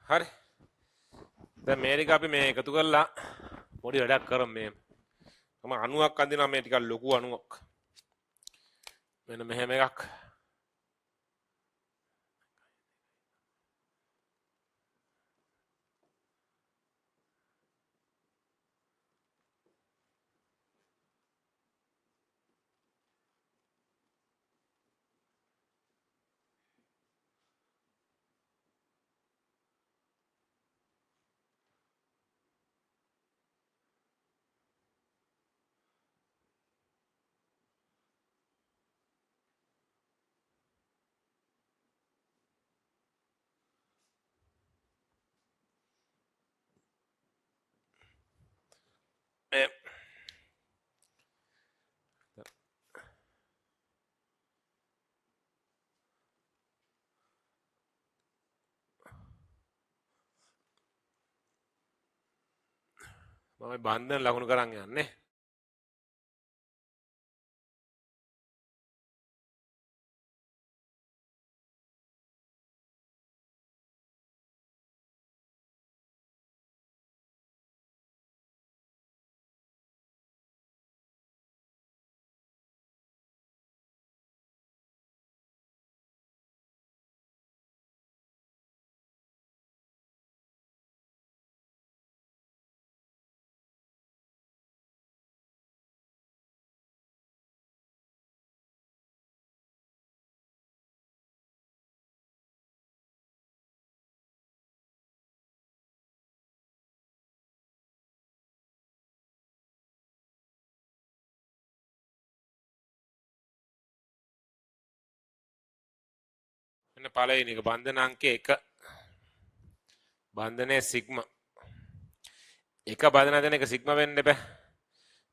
හරි. දැන් මේ ටික අපි මේ එකතු කරලා පොඩි වැඩක් කරමු මේ. මම 90ක් අඳිනවා මේ ටිකක් ලොකු 90ක්. මෙන්න මෙහෙම එකක්. මේ මම බන්ධන ලකුණු කරන් යන්නේ. මෙන්න පළවෙනි එක බන්ධන අංකය 1. බන්ධනයේ සිග්මා. එක බඳන දෙන එක සිග්මා වෙන්න බෑ.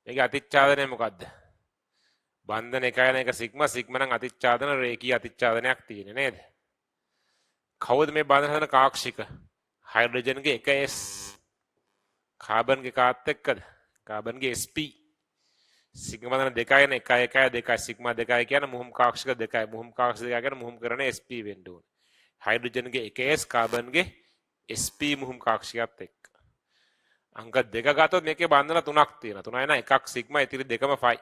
මේකේ අතිච්ඡාදනය මොකද්ද? බන්ධන 1 යන එක සිග්මා සිග්මා නම් අතිච්ඡාදන රේඛීය අතිච්ඡාදනයක් තියෙන්නේ නේද? කවුද මේ බඳන හදන කාක්ෂික? හයිඩ්‍රජන්ගේ 1s. කාබන්ගේ කාත් එක්කද? කාබන්ගේ sp. සිග්මා බඳන 2 යන 1 1 2 සිග්මා 2 කියන මුහුම් කාක්ෂික 2යි. මුහුම් කාක්ෂික 2 කියන මුහුම් කරන sp වෙන්න ඕනේ. හයිඩ්‍රජන්ගේ 1s කාබන්ගේ sp මුහුම් කාක්ෂිකයත් එක්ක. අංක 2 ගත්තොත් මේකේ බන්ධන 3ක් තියෙනවා. 3 යන 1ක් සිග්මා ඉතිරි දෙකම ෆයි.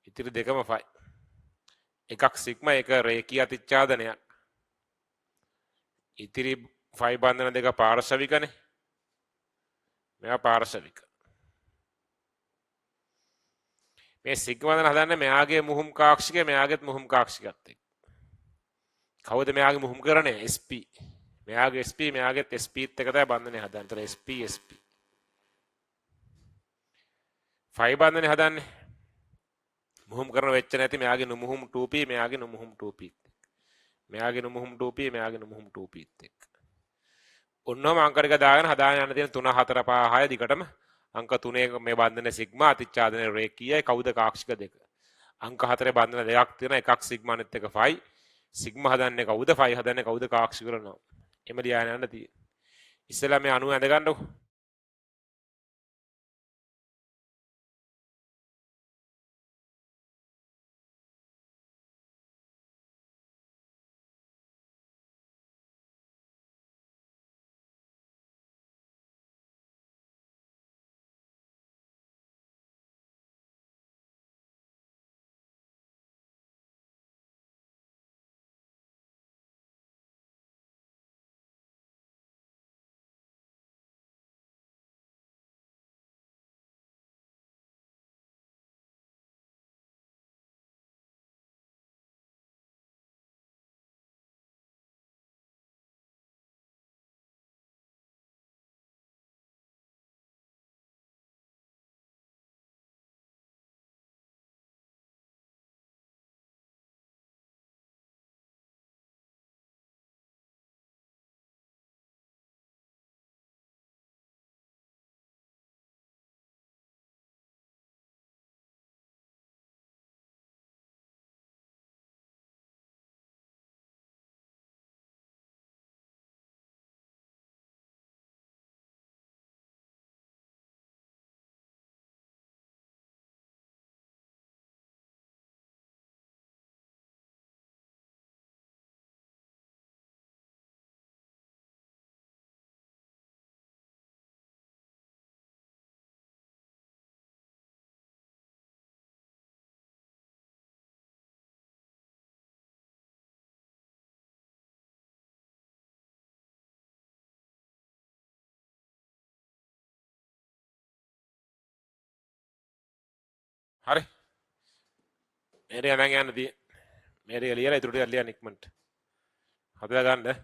ඉතිරි දෙකම ෆයි. එකක් සිග්මා එක රේඛීය අතිච්ඡාදනයක්. ඉතිරි ෆයි බන්ධන දෙක පාර්ශවිකනේ. මේවා පාර්ශවික. මේ සිග්මා බන්ධන හදන්නේ මෙයාගේ මුහුම් කාක්ෂිකය මෙයාගේත් මුහුම් කාක්ෂිකයත් එක්ක. කවුද මෙයාගේ මුහුම් කරන්නේ? sp. මෙයාගේ sp මෙයාගේත් sp ත් එක තමයි බන්ධනේ හදන්නේ. ඒතර sp sp. ෆයි බන්ධනේ හදන්නේ මුහුම් කරන වෙච්ච නැති මෙයාගේ නුමුහුම් 2p මෙයාගේ නුමුහුම් 2p. මෙයාගේ නුමුහුම් 2p මෙයාගේ නුමුහුම් 2p එක්ක. ඔන්නෝම අංක ටික දාගෙන හදාගෙන යන තියෙන 3 4 5 6 දිගටම අංක 3 මේ බන්ධන සිග්මා අතිච්ඡාදන රේඛීයයි කවුද කාක්ෂික දෙක. අංක 4 බන්ධන දෙකක් තියෙනවා එකක් සිග්මා අනිත් එක ෆයි. සිග්මා හදන්නේ කවුද ෆයි හදන්නේ කවුද කාක්ෂික කරනවා. එම ලියාගෙන යන්න තියෙන්නේ. ඉස්සෙල්ලා මේ 90 ඇඳ ගන්නකො. හරි මේරේ අනන් යන්න දී මේරේ ලියලා ඉතුරු ටික ලියන්න ඉක්මනට හදලා ගන්න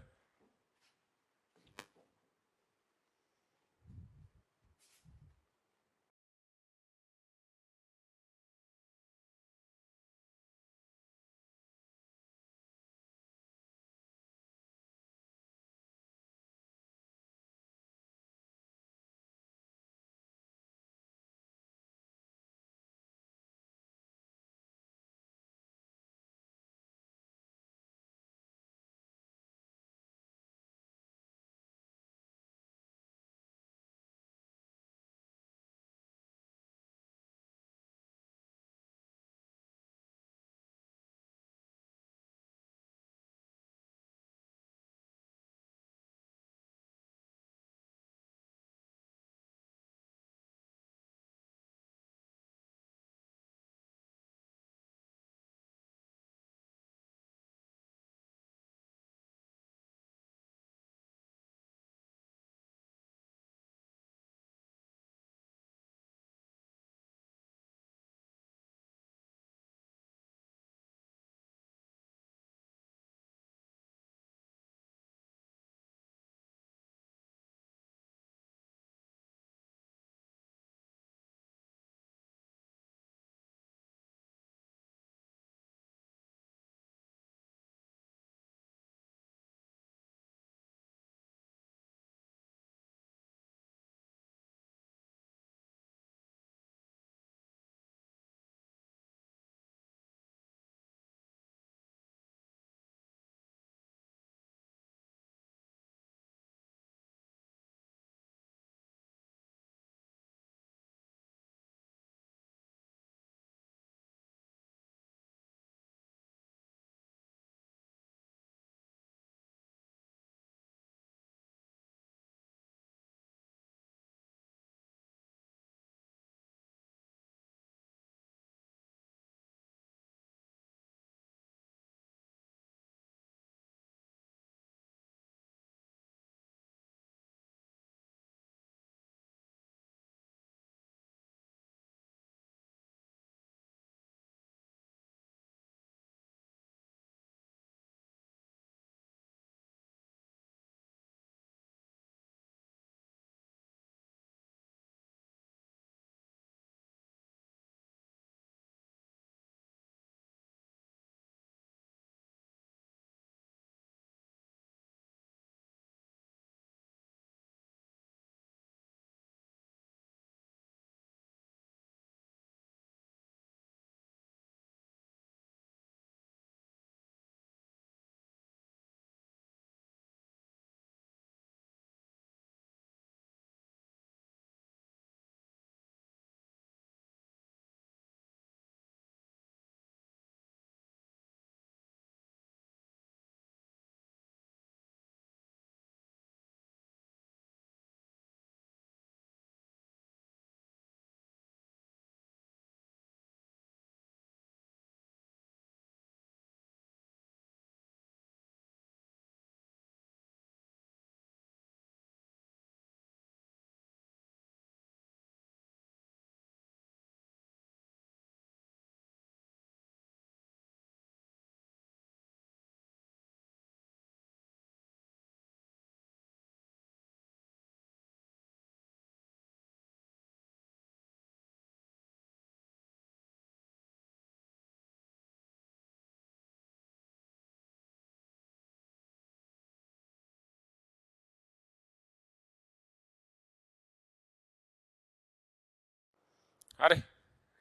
හරි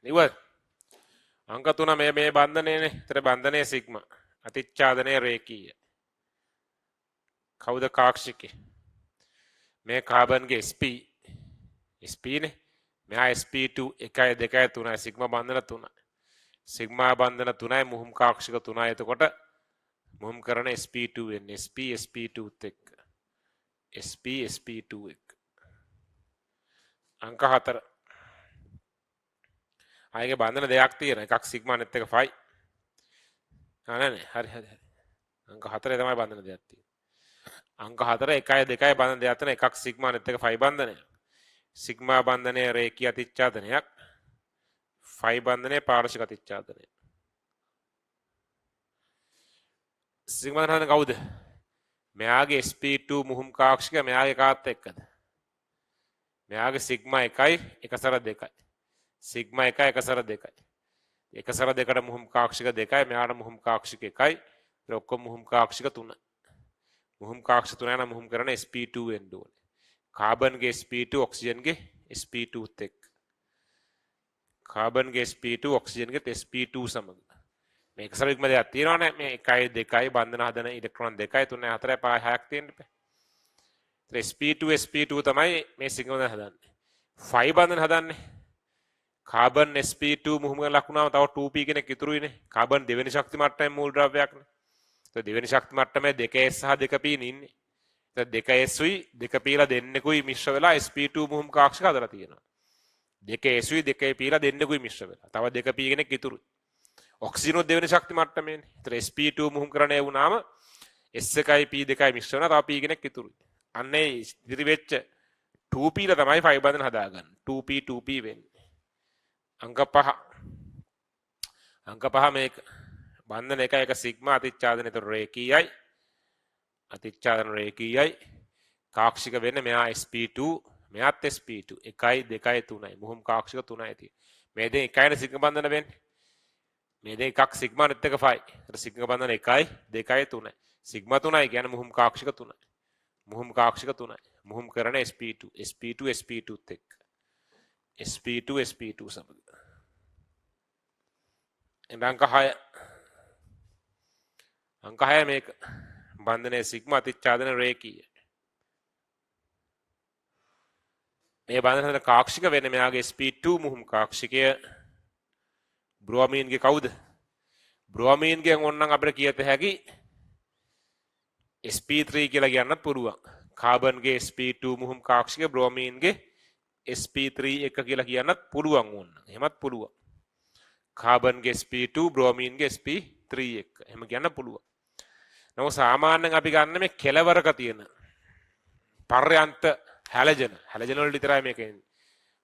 ඉවර් අංක 3 මේ බන්ධනයනේ. ඒතර බන්ධනයේ සිග්මා අතිච්ඡාදනයේ රේඛීය. කවුද කාක්ෂිකේ? මේ කාබන්ගේ sp නේ. මෙහා sp2 1 2 3 සිග්මා බන්ධන 3. සිග්මා බන්ධන 3යි මුහුම් කාක්ෂික 3යි. එතකොට මුහුම් කරන sp2 වෙන්නේ sp sp2ත් එක්ක. sp sp2 එක්ක. අංක 4 ආයේ බන්ධන දෙකක් තියෙනවා. එකක් සිග්මා net එක 5. නෑ හරි. අංක 4 තමයි බන්ධන දෙකක් තියෙන්නේ. අංක 4 1 2 බන්ධන දෙකක් තියෙන එකක් සිග්මා net එක 5 බන්ධනයක්. සිග්මා බන්ධනයේ රේඛීය අතිච්ඡාදනයක් ෆයි බන්ධනයේ පාර්ශ්වික අතිච්ඡාදනය. සිග්මා බන්ධනය හදන්නේ කවුද? මෙයාගේ sp2 මුහුම් කාක්ෂික මෙයාගේ කාත් එක්කද? මෙයාගේ සිග්මා 1යි 1 2යි. සිග්මා 1යි 1 2යි. 1 2ට මුහුම් කාක්ෂික 2යි මෙයාට මුහුම් කාක්ෂික 1යි. ඒ ඔක්කොම මුහුම් කාක්ෂික 3. මුහුම් කාක්ෂික 3 යන මුහුම් කරන sp2 වෙන්න ඕනේ. කාබන්ගේ sp2 ඔක්සිජන්ගේ sp2ත් එක්ක. කාබන්ගේ sp2 ඔක්සිජන්ගේ sp2 සමග. මේක සරික්ම දෙයක් තියෙනවනේ මේ 1යි 2යි බන්ධන හදන ඉලෙක්ට්‍රෝන 2යි 3යි 4යි 5යි 6ක් තියෙන්න බෑ. sp2 තමයි මේ සිග්මා බන්ධන හදන්නේ. ෆයි බන්ධන හදන්නේ කාබන් sp2 මුහුම ලකුණාම තව 2p කෙනෙක් ඉතුරුයිනේ. කාබන් දෙවෙනි ශක්ති මට්ටමේ මූල ද්‍රව්‍යයක්නේ. ඒක දෙවෙනි ශක්ති මට්ටමේ 2s සහ 2p නේ ඉන්නේ. ඒක 2s උයි 2p ලා දෙන්නෙකුයි මිශ්‍ර වෙලා sp2 මුහුම් කාක්ෂික හදලා තියෙනවා. 2s උයි 2p ලා දෙන්නෙකුයි මිශ්‍ර වෙලා. තව 2p කෙනෙක් ඉතුරුයි. ඔක්සිජන් දෙවෙනි ශක්ති මට්ටමේනේ. ඒතර sp2 මුහුම් කරණය වුණාම s1යි p2යි මිශ්‍ර වෙනවා. තව p කෙනෙක් ඉතුරුයි. අන්නේ ඉතිරි වෙච්ච 2p ලා තමයි ෆයි බන්ධන හදාගන්නේ. 2p වෙන්නේ. අංක 5 මේක බන්ධන 1 1 සිග්මා අතිච්ඡාදනය. ඒතර රේඛීයයි. අතිච්ඡාදන රේඛීයයි. කාක්ෂික වෙන්නේ මෙයා sp2 මෙයාත් sp2 1යි 2යි 3යි මුහුම් කාක්ෂික 3යි තියෙන්නේ. මේ දෙක එකයිනේ සිග්මා බන්ධන වෙන්නේ. මේ දෙක එකක් සිග්මා අනිත් එක ෆයි. ඒතර සිග්මා බන්ධන 1යි 2යි 3යි. සිග්මා 3යි කියන්නේ මුහුම් කාක්ෂික 3යි. මුහුම් කාක්ෂික 3යි. මුහුම් කරන sp2ත් එක්ක. sp2 සමග. අංක 6 මේක බන්ධනයේ සිග්මා අතිච්ඡාදන රේඛීය. මේ බන්ධන කාක්ෂික වෙන්නේ මෙයාගේ sp2 මුහුම් කාක්ෂිකය බ්‍රෝමීන්ගේ කවුද? බ්‍රෝමීන්ගෙන් ඕනනම් අපිට කියත හැකි sp3 කියලා කියන්නත් පුළුවන්. කාබන්ගේ sp2 මුහුම් කාක්ෂික බ්‍රෝමීන්ගේ sp3 එක කියලා කියන්නත් පුළුවන් ඕන. එහෙමත් පුළුවන්. කාබන්ගේ sp2 බ්‍රෝමීන්ගේ sp3 එක. එහෙම කියන්න පුළුවන්. නමුත් සාමාන්‍යයෙන් අපි ගන්න මේ කෙලවරක තියෙන පර්යන්ත හැලජන වල විතරයි මේක එන්නේ.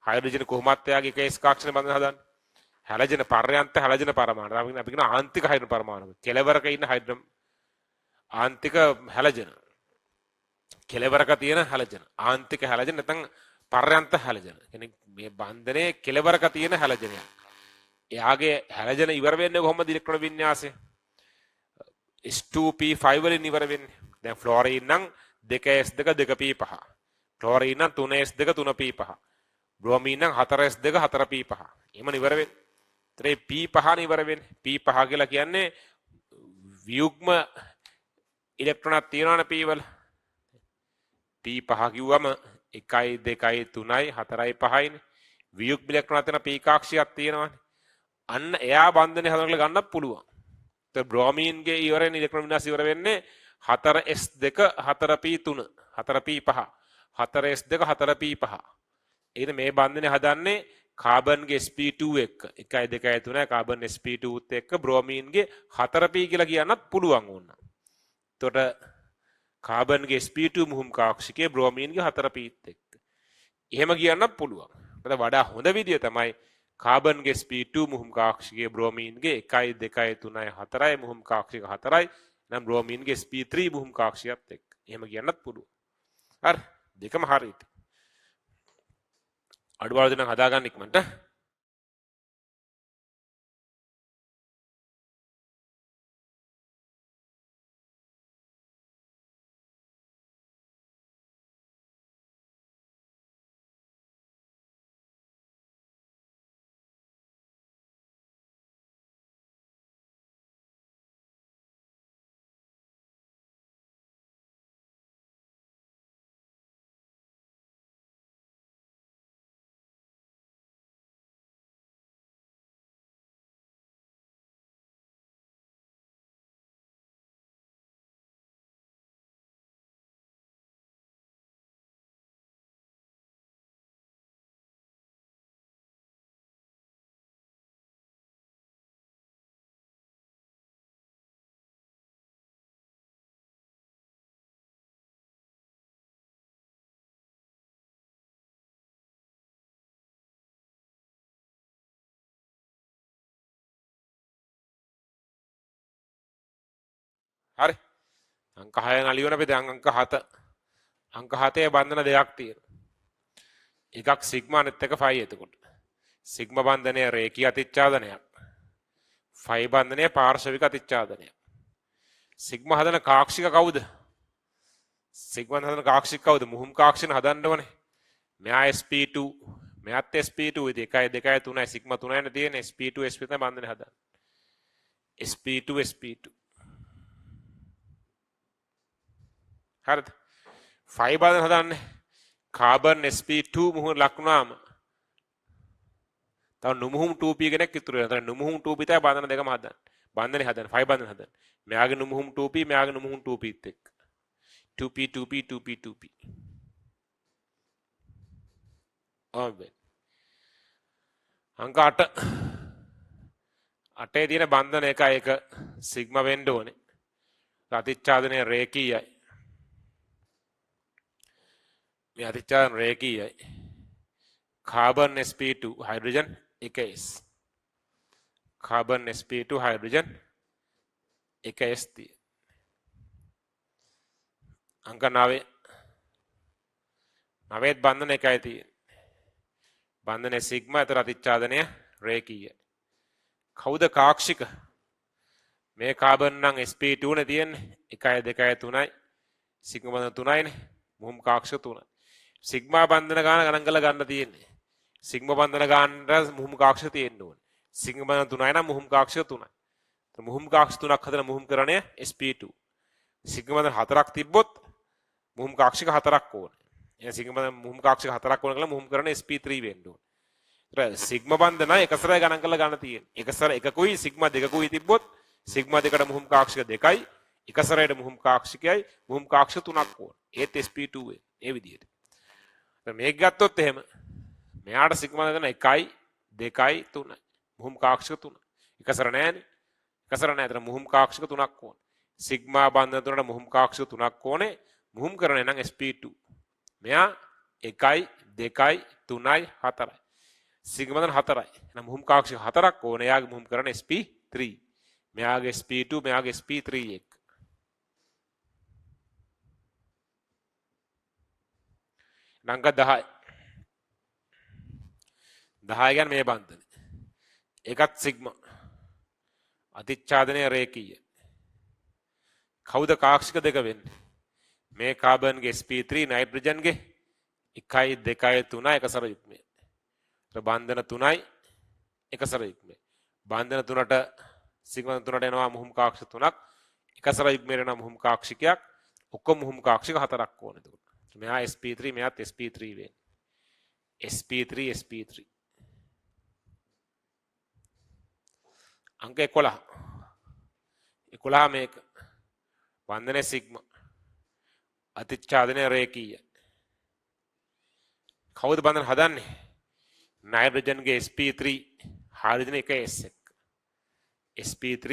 හයිඩ්‍රජන් කොහොමත් එයාගේ එක S කක්ෂණ බඳන හදන්නේ. හැලජන පර්යන්ත හැලජන පරමාණු. අපි කියන ආන්තික හයිඩ්‍රජන් පරමාණු. කෙලවරක ඉන්න හයිඩ්‍රජන් ආන්තික හැලජන. කෙලවරක තියෙන හැලජන. ආන්තික හැලජන නැත්නම් පර්යන්ත හැලජන. කියන්නේ මේ බන්ධනයේ කෙලවරක තියෙන හැලජනයක්. එයාගේ හැලජන ඉවර වෙන්නේ කොහොමද ඉලෙක්ට්‍රෝන වින්‍යාසය? S2p5 වලින් ඉවර වෙන්නේ. දැන් ෆ්ලෝරීන් නම් 2s2 2p5. ක්ලෝරීන් නම් 3s2 3p5. බ්‍රෝමීන් නම් 4s2 4p5. එහෙම ඉවර වෙන්නේ. ඒතරේ p5 නේ ඉවර වෙන්නේ. p5 කියලා කියන්නේ වියුග්ම ඉලෙක්ට්‍රෝනක් තියෙනවනේ p වල. p5 කිව්වම 1යි 2යි 3යි 4යි 5යිනේ. වියුග්ම ඉලෙක්ට්‍රෝනක් තියෙන p කාක්ෂියක් තියෙනවනේ. අන්න එයා බන්ධනය හදන්න ගන්නත් පුළුවන්. බ්‍රෝමීන්ගේ ඉවරෙන් ඉලෙක්ට්‍රෝන වින්‍යාස ඉවර වෙන්නේ 4s2 4p3 4p5 4s2 4p5. එහෙනම් මේ බන්ධනය හදන්නේ කාබන්ගේ sp2 එක්ක 1යි 2යි 3යි කාබන් sp2ත් එක්ක බ්‍රෝමීන්ගේ 4p කියලා කියන්නත් පුළුවන් ඕන. එතකොට කාබන්ගේ sp2 මුහුම් කාක්ෂිකයේ බ්‍රෝමීන්ගේ 4pත් එක්ක. එහෙම කියන්නත් පුළුවන්. වඩා හොඳ විදිය තමයි කාබන්ගේ sp2 මුහුම් කාක්ෂිකයේ බ්‍රෝමීන්ගේ 1යි 2යි 3යි 4යි මුහුම් කාක්ෂික 4යි නම් බ්‍රෝමීන්ගේ sp3 මුහුම් කාක්ෂිකයත් එක්ක. එහෙම කියන්නත් පුළුවන්. හරි. දෙකම හරියට. අඩුපාඩු දෙන්න හදාගන්න ඉක්මනට. හරි අංක 6 අලියන අපි දැන් අංක 7 අංක 7 බන්ධන දෙකක් තියෙනවා එකක් සිග්මා අනිත් එක ෆයි එතකොට සිග්මා බන්ධනය රේඛීය අතිච්ඡාදනයක් ෆයි බන්ධනය පාර්ශවික අතිච්ඡාදනයක් සිග්මා හදන කාක්ෂික කවුද සිග්මා හදන කාක්ෂික කවුද මුහුම් කාක්ෂින හදන්න ඕනේ මෙයා sp2 මෙයාත් sp2 ඉතින් 1 2 3 සිග්මා 3 නේ තියෙන්නේ sp2 sp තමයි බන්ධනය හදන්නේ sp2 sp2 හරිද ෆයි බන්ධන හදන්නේ කාබන් sp2 මුහුණ ලකුණාම තව නුමුහුම් 2p කෙනෙක් ඉතුරු වෙනවා. ඒතර නුමුහුම් 2p තමයි බන්ධන දෙකම හදන්නේ. බන්ධනේ හදන්නේ ෆයි බන්ධන හදන්නේ. මෙයාගේ නුමුහුම් 2p මෙයාගේ නුමුහුම් 2p ත් එක්ක 2p 2p 2p 2p ඔබේ අංක 8 8 තියෙන බන්ධන එකයි එක සිග්මා වෙන්න ඕනේ. අතිච්ඡාදනය රේඛීයයි. මේ අතිච්ඡාදන රේඛීයයි. Carbon sp2 hydrogen 1s carbon sp2 hydrogen 1s තියෙන අංක 9 9ත් බන්ධන එකයි තියෙන්නේ බන්ධනයේ සිග්මා අතර අතිච්ඡාදනය රේඛීයයි කවුද කාක්ෂික මේ කාබන් නම් sp2 නේ තියෙන්නේ 1 2 3යි සිග්මා බන්ධන 3යිනේ මුහුම් කාක්ෂික 3යි සිග්මා බන්ධන ගණන් කරලා ගන්න තියෙන්නේ සිග්මා බන්ධන ගන්න මුහුම් කාක්ෂික තියෙන්න ඕනේ සිග්මා බන්ධන 3යි නම් මුහුම් කාක්ෂික 3යි તો මුහුම් කාක්ෂික 3ක් හදන මුහුම් කරණය sp2 සිග්මා බන්ධන 4ක් තිබ්බොත් මුහුම් කාක්ෂික 4ක් ඕනේ එහෙනම් සිග්මා බන්ධන මුහුම් කාක්ෂික 4ක් ඕන කියලා මුහුම් කරණය sp3 වෙන්න ඕනේ ඒතර සිග්මා බන්ධන එකසරයි ගණන් කරලා ගන්න තියෙන්නේ එකසර එකකුයි සිග්මා දෙකකුයි තිබ්බොත් සිග්මා දෙකට මුහුම් කාක්ෂික 2යි එකසරයට මුහුම් කාක්ෂිකයයි මුහුම් කාක්ෂික 3ක් ඕනේ ඒත් sp2 ඒ විදිහට මේක ගත්තොත් එහෙම මෙයාට සිග්මා දෙන 1යි 2යි 3යි මුහුම් කාක්ෂික 3 එකසර නැහැනේ එකසර නැහැ ඒතර මුහුම් කාක්ෂික 3ක් ඕනේ සිග්මා බන්ධන තුනට මුහුම් කාක්ෂික 3ක් ඕනේ මුහුම් කරන්නේ නම් sp2 මෙයා 1යි 2යි 3යි 4යි සිග්මා බන්ධන 4යි එහෙනම් මුහුම් කාක්ෂික 4ක් ඕනේ එයාගේ මුහුම් කරන්නේ sp3 මෙයාගේ sp2 මෙයාගේ sp3 එක අංක 10යි 10 කියන්නේ මේ බන්ධනේ ඒකත් සිග්මා අතිච්ඡාදනය රේඛීය කවුද කාක්ෂික දෙක වෙන්නේ මේ කාබන්ගේ sp3 නයිට්‍රජන්ගේ 1යි 2යි 3යි එකසර යුග්මය ඒතර බන්ධන 3යි එකසර යුග්මය බන්ධන 3ට සිග්මා 3ට එනවා මුහුම් කාක්ෂික 3ක් එකසර යුග්මයට එනවා මුහුම් කාක්ෂිකයක් ඔක්කොම මුහුම් කාක්ෂික 4ක් ඕනේ එතකොට මෙයා sp3 මෙයාත් sp3 වෙන්නේ sp3 sp3 අංක 11 මේක බන්ධනයේ සිග්මා අතිච්ඡාදනය රේඛීය කවුද බන්ධන හදන්නේ නයිට්‍රජන්ගේ sp3 හයිඩ්‍රජන් 1s එක sp3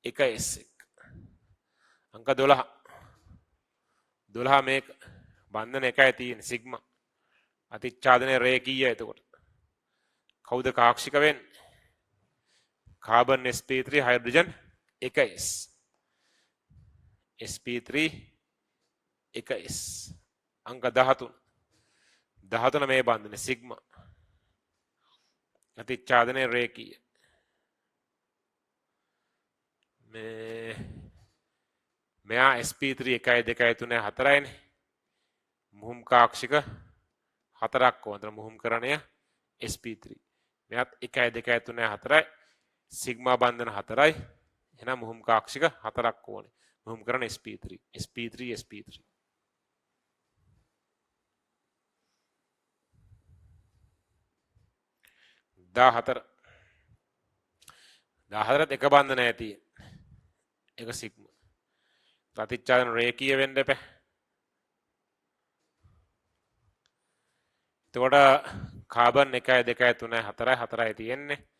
1s එක අංක 12 මේක බන්ධන එකයි තියෙන්නේ සිග්මා අතිච්ඡාදනය රේඛීය එතකොට කවුද කාක්ෂික වෙන්නේ carbon sp3 hydrogen 1s sp3 1s අංක 13 මේ බන්ධනේ සිග්මා අතිච්ඡාදනය රේඛීය මෙයා sp3 1යි 2යි 3යි 4යිනේ මුහුම් කාක්ෂික 4ක් ඕන. මුහුම් කරණය sp3 මෙයාත් 1යි 2යි 3යි 4යි සිග්මා බන්ධන 4යි එහෙනම් මුහුම් කාක්ෂික 4ක් ඕනේ. මුහුම් කරන sp3 sp3 sp3 14ත් එක බන්ධන ඇති එක සිග්මා ප්‍රතිච්ඡාදන රේඛීය වෙන්න එපා. එතකොට කාබන් 1යි 2යි 3යි 4යි 4යි තියෙන්නේ.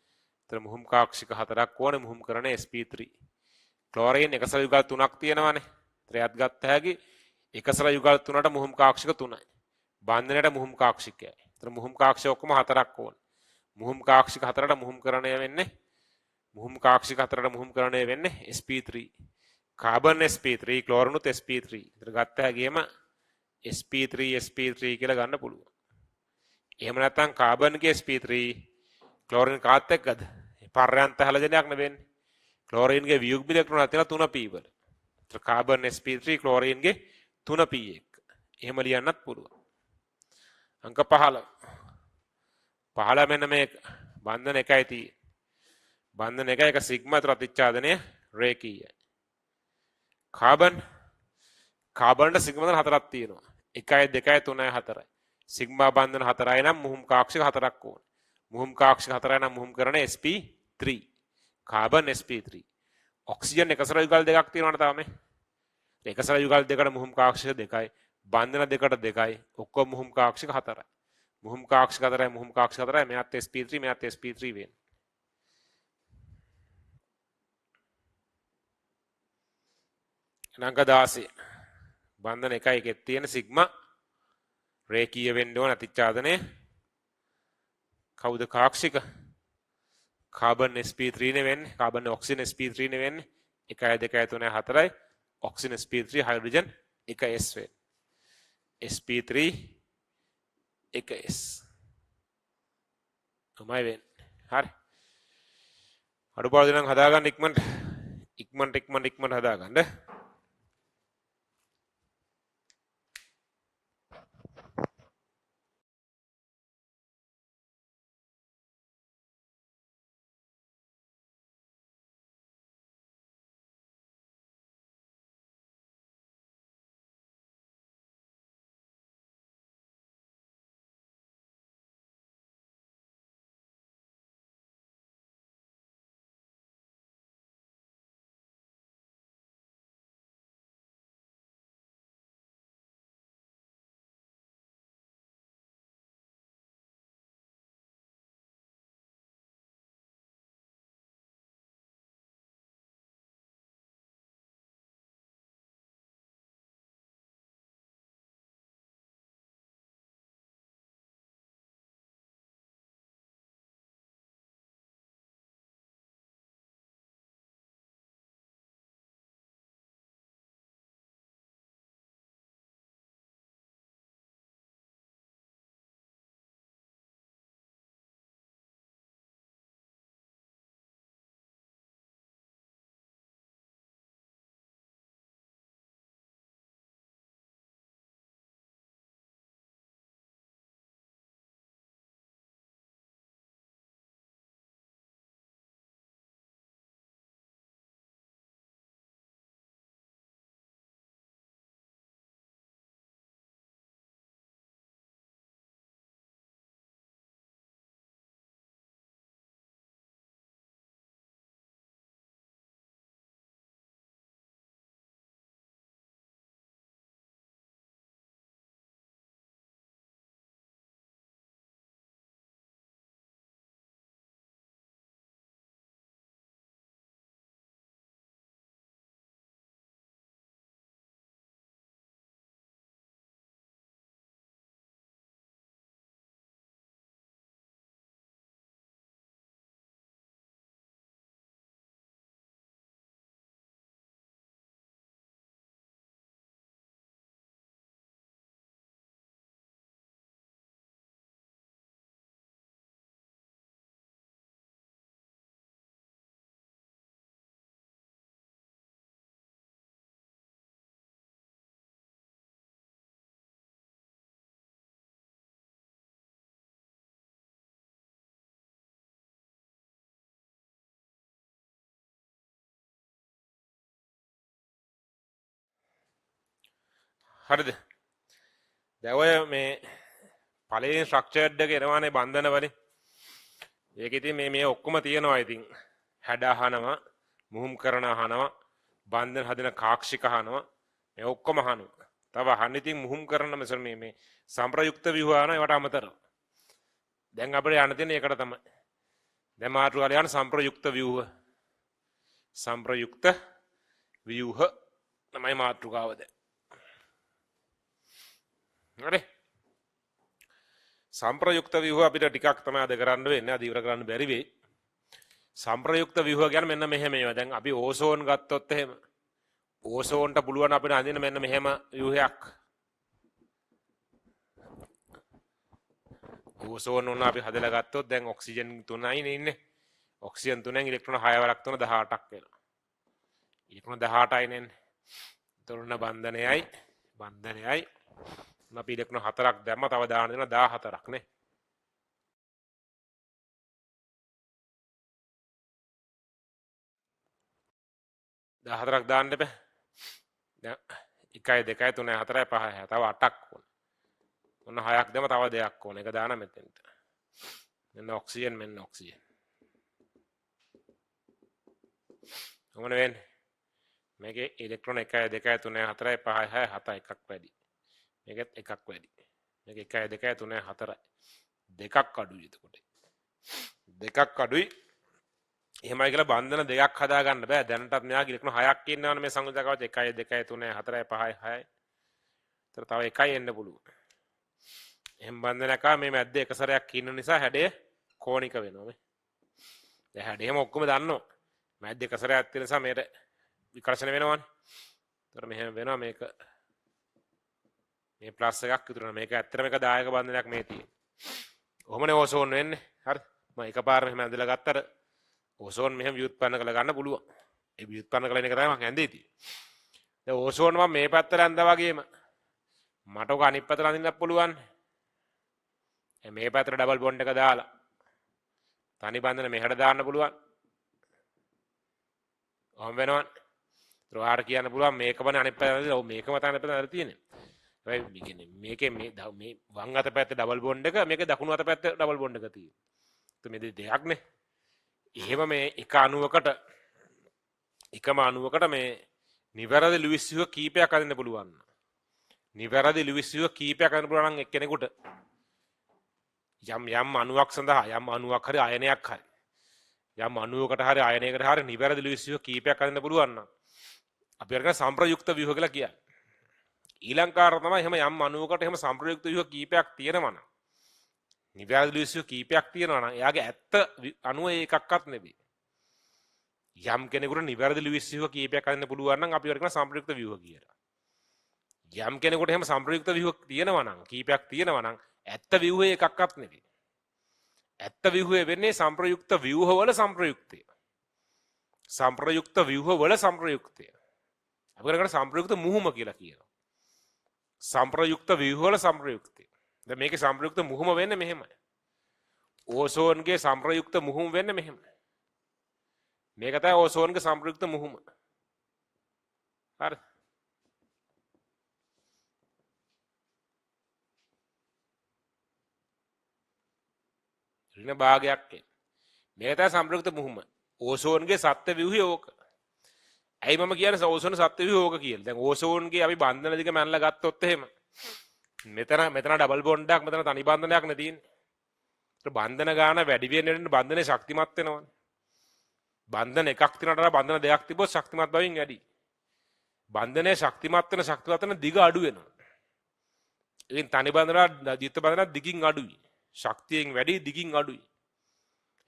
එතන මුහුම් කාක්ෂික 4ක් ඕනේ. මුහුම් කරන sp3 ක්ලෝරින් එකසල යුගල් 3ක් තියෙනවානේ. ත්‍රයත් ගත්ත හැකි එකසල යුගල් 3ට මුහුම් කාක්ෂික 3යි. බන්ධනයට මුහුම් කාක්ෂිකයයි. එතන මුහුම් කාක්ෂික ඔක්කොම 4ක් ඕනේ. මුහුම් කාක්ෂික 4ට මුහුම් කරණය වෙන්නේ මුහුම් කාක්ෂික හතරට මුහුම්කරණය වෙන්නේ sp3 කාබන් sp3 ක්ලෝරිනුත් sp3 ඉතින් ගත්ත හැකියම sp3 කියලා ගන්න පුළුවන්. එහෙම නැත්නම් කාබන්ගේ sp3 ක්ලෝරින් කාත් එක්කද පර්යන්ත හැලජනයක් නෙවෙන්නේ. ක්ලෝරින්ගේ වියුග්ම ඉලෙක්ට්‍රෝන තියෙනවා 3p වල. ඒතර කාබන් sp3 ක්ලෝරින්ගේ 3p එක. එහෙම ලියන්නත් පුළුවන්. අංක 15. 15 මෙන්න මේක. බන්ධන එකයි තියෙන්නේ. බන්ධන එකයි එක සිග්මා අතර අතිච්ඡාදනය රේඛීයයි. කාබන්ට සිග්මා බන්ධන හතරක් තියෙනවා. 1 2 3 4. සිග්මා බන්ධන 4යි නම් මුහුම් කාක්ෂික හතරක් ඕන. මුහුම් කාක්ෂික 4යි නම් මුහුම් කරන sp3. Carbon sp3. ඔක්සිජන් එකසර යුගල් දෙකක් තියෙනවනේ තාම. එකසර යුගල් දෙකට මුහුම් කාක්ෂික දෙකයි. බන්ධන දෙකට දෙකයි. ඔක්කොම මුහුම් කාක්ෂික 4යි. මුහුම් කාක්ෂික 4යි මුහුම් කාක්ෂික 4යි මෙයාත් sp3 මෙයාත් sp3 වෙන්නේ. අංක 16. බන්ධන එකයි එකෙත් තියෙන සිග්මා රේඛීය වෙන්න ඕන අතිච්ඡාදනය. කවුද කාක්ෂික? කාබන් sp3 නේ වෙන්නේ. කාබන් ඔක්සිජන් sp3 නේ වෙන්නේ. 1 2 3 4යි. ඔක්සිජන් sp3 හයිඩ්‍රජන් 1s වෙන්නේ. sp3 1s. තමයි වෙන්නේ. හරි. අඩුපාඩු දෙනම් හදාගන්න ඉක්මනට හදාගන්න. හරිද? දැන් ඔය මේ පළවෙනි ස්ට්‍රක්චර්ඩ් එක එනවානේ බන්ධන වලින්. ඒක ඉතින් මේ ඔක්කොම තියෙනවා ඉතින්. හැඩ අහනවා, මුහුම් කරන අහනවා, බන්ධන හදන කාක්ෂික අහනවා. මේ ඔක්කොම අහනවා. තව අහන්න ඉතින් මුහුම් කරන මේ සම්ප්‍රයුක්ත ව්‍යුහ අහනවා ඒවට අමතරව. දැන් අපිට යන්න තියෙන්නේ ඒකට තමයි. දැන් මාතෘකාවේ යන සම්ප්‍රයුක්ත ව්‍යුහ. සම්ප්‍රයුක්ත ව්‍යුහ තමයි මාතෘකාව දැන්. හරි. සම්ප්‍රයුක්ත ව්‍යුහ අපිට ටිකක් තමයි අද කරන්න වෙන්නේ. අද ඉවර කරන්න බැරි වෙයි. සම්ප්‍රයුක්ත ව්‍යුහ කියන්නේ මෙන්න මෙහෙම ඒවා. දැන් අපි ඕසෝන් ගත්තොත් එහෙම ඕසෝන්ට පුළුවන් අපිට අඳින්න මෙන්න මෙහෙම ව්‍යුහයක්. ඕසෝන් උන අපි හදලා ගත්තොත් දැන් ඔක්සිජන් 3යි ඉන්නේ. ඔක්සිජන් 3ෙන් ඉලෙක්ට්‍රෝන 6 වරක් තුන 18ක් වෙනවා. ඉලෙක්ට්‍රෝන 18යි නෙන්නේ. තොරණ බන්ධනයයි අපි ඉලෙක්ට්‍රෝන 4ක් දැම්ම තව දාන්න දෙනවා 14ක් නේ. 14ක් දාන්න එපා. දැන් 1 2 3 4 5 තව 8ක් ඕන. ඔන්න 6ක් දැම්ම තව 2ක් ඕන. ඒක දාන්න මෙතෙන්ට. මෙන්න ඔක්සිජන්. කොහොමද වෙන්නේ? මේකේ ඉලෙක්ට්‍රෝන 1 2 3 4 5 6 7 එකක් වැඩි. මේකෙත් එකක් වැඩි. මේක 1 2 3 4 දෙකක් අඩුයි එතකොට. දෙකක් අඩුයි. එහෙමයි කියලා බන්ධන දෙකක් හදා ගන්න බෑ. දැනටත් මෙයාගේ ඉලෙක්ට්‍රෝන 6ක් ඉන්නවනේ මේ සංයුතික කවච 1 2 3 4 5 6. ඒතර තව එකයි එන්න පුළුවන්. එහෙම බන්ධනයක මේ මැද්ද එක සැරයක් ඉන්න නිසා හැඩය කෝණික වෙනවා මේ. දැන් හැඩයම ඔක්කොම දන්නවා. මැද්ද එක සැරයක් තියෙන නිසා මේකට විකර්ෂණ වෙනවනේ. ඒතර මෙහෙම වෙනවා මේක. මේ ප්ලස් එකක් විතර නේ. මේක ඇත්තටම එක දායක බන්ධනයක් මේ තියෙන්නේ. කොහොමනේ ඕසෝන් වෙන්නේ? හරි. මම එකපාරම එහෙම ඇඳලා ගත්තට ඕසෝන් මෙහෙම ව්‍යුත්පන්න කරලා ගන්න පුළුවන්. ඒ ව්‍යුත්පන්න කරන එක තමයි මම ඇඳේ තියෙන්නේ. දැන් ඕසෝන් මම මේ පැත්තට ඇඳා වගේම මට ඔක අනිත් පැත්තට අඳින්නත් පුළුවන්. මේ පැත්තට ඩබල් බොන්ඩ් එක දාලා තනි බන්ධන මෙහෙට දාන්න පුළුවන්. ඔහොම වෙනවනේ. ඔයාට කියන්න පුළුවන් මේකමනේ අනිත් පැත්තට. ඔව් මේකම තමයි අනිත් පැත්තට තියෙන්නේ. හැබැයි මේකේ මේ වම් අත පැත්තේ ඩබල් බොන්ඩ් එක මේකේ දකුණු අත පැත්තේ ඩබල් බොන්ඩ් එක තියෙනවා. මේ දෙකක්නේ. එහෙම මේ එකම අණුවකට මේ නිවැරදි ලුයිස් ව්‍යුහ කීපයක් අදින්න පුළුවන්. නිවැරදි ලුයිස් ව්‍යුහ කීපයක් අදින්න පුළුවන් නම් එක්කෙනෙකුට යම් අණුවක් සඳහා යම් අණුවක් හරි අයනයක් හරි යම් අණුවකට හරි අයනයකට හරි නිවැරදි ලුයිස් ව්‍යුහ කීපයක් අදින්න පුළුවන් නම් අපි අරගෙන සම්ප්‍රයුක්ත ව්‍යුහ කියලා කියන්නේ. ඊළංකාර තමයි එහෙම යම් අණුවකට එහෙම සම්ප්‍රයුක්ත ව්‍යුහ කීපයක් තියෙනවා නම් නිවැරදි ලුයිස් ව්‍යුහ කීපයක් තියෙනවා නම් එයාගේ ඇත්ත අණුව ඒකක්වත් නෙවෙයි. යම් කෙනෙකුට නිවැරදි ලුයිස් ව්‍යුහ කීපයක් අදින්න පුළුවන් නම් අපි අරගෙන සම්ප්‍රයුක්ත ව්‍යුහ කියලා. යම් කෙනෙකුට එහෙම සම්ප්‍රයුක්ත ව්‍යුහ තියෙනවා නම් කීපයක් තියෙනවා නම් ඇත්ත ව්‍යුහය එකක්වත් නෙවෙයි. ඇත්ත ව්‍යුහය වෙන්නේ සම්ප්‍රයුක්ත ව්‍යුහවල සම්ප්‍රයුක්තය. සම්ප්‍රයුක්ත ව්‍යුහවල සම්ප්‍රයුක්තය. අපි කරකට සම්ප්‍රයුක්ත මුහුම කියලා කියනවා. සම්ප්‍රයුක්ත ව්‍යුහවල සම්ප්‍රයුක්තය. දැන් මේකේ සම්ප්‍රයුක්ත මුහුම වෙන්නේ මෙහෙමයි. ඕසෝන්ගේ සම්ප්‍රයුක්ත මුහුම වෙන්නේ මෙහෙමයි. මේක තමයි ඕසෝන්ගේ සම්ප්‍රයුක්ත මුහුම. හරි. ඍණ භාගයක් එන්නේ. මේක තමයි සම්ප්‍රයුක්ත මුහුම. ඕසෝන්ගේ සත්‍ය ව්‍යුහය ඕක. ඇයි මම කියන්නේ ඕසෝන් සත්‍ය ව්‍යුහය ඕක කියලා. දැන් ඕසෝන්ගේ අපි බන්ධන දිග මැනලා ගත්තොත් එහෙම මෙතන ඩබල් බොන්ඩයක් මෙතන තනි බන්ධනයක් නේ තියෙන්නේ. ඒත් බන්ධන ගාන වැඩි වෙන බන්ධනේ ශක්තිමත් වෙනවනේ. බන්ධන එකක් තියනට බන්ධන දෙකක් තිබ්බොත් ශක්තිමත් බවින් වැඩි. බන්ධනේ ශක්තිමත් වෙන දිග අඩු වෙනවා. ඉතින් තනි බන්ධන දිත්ත බන්ධන දිගින් අඩුයි. ශක්තියෙන් වැඩි දිගින් අඩුයි.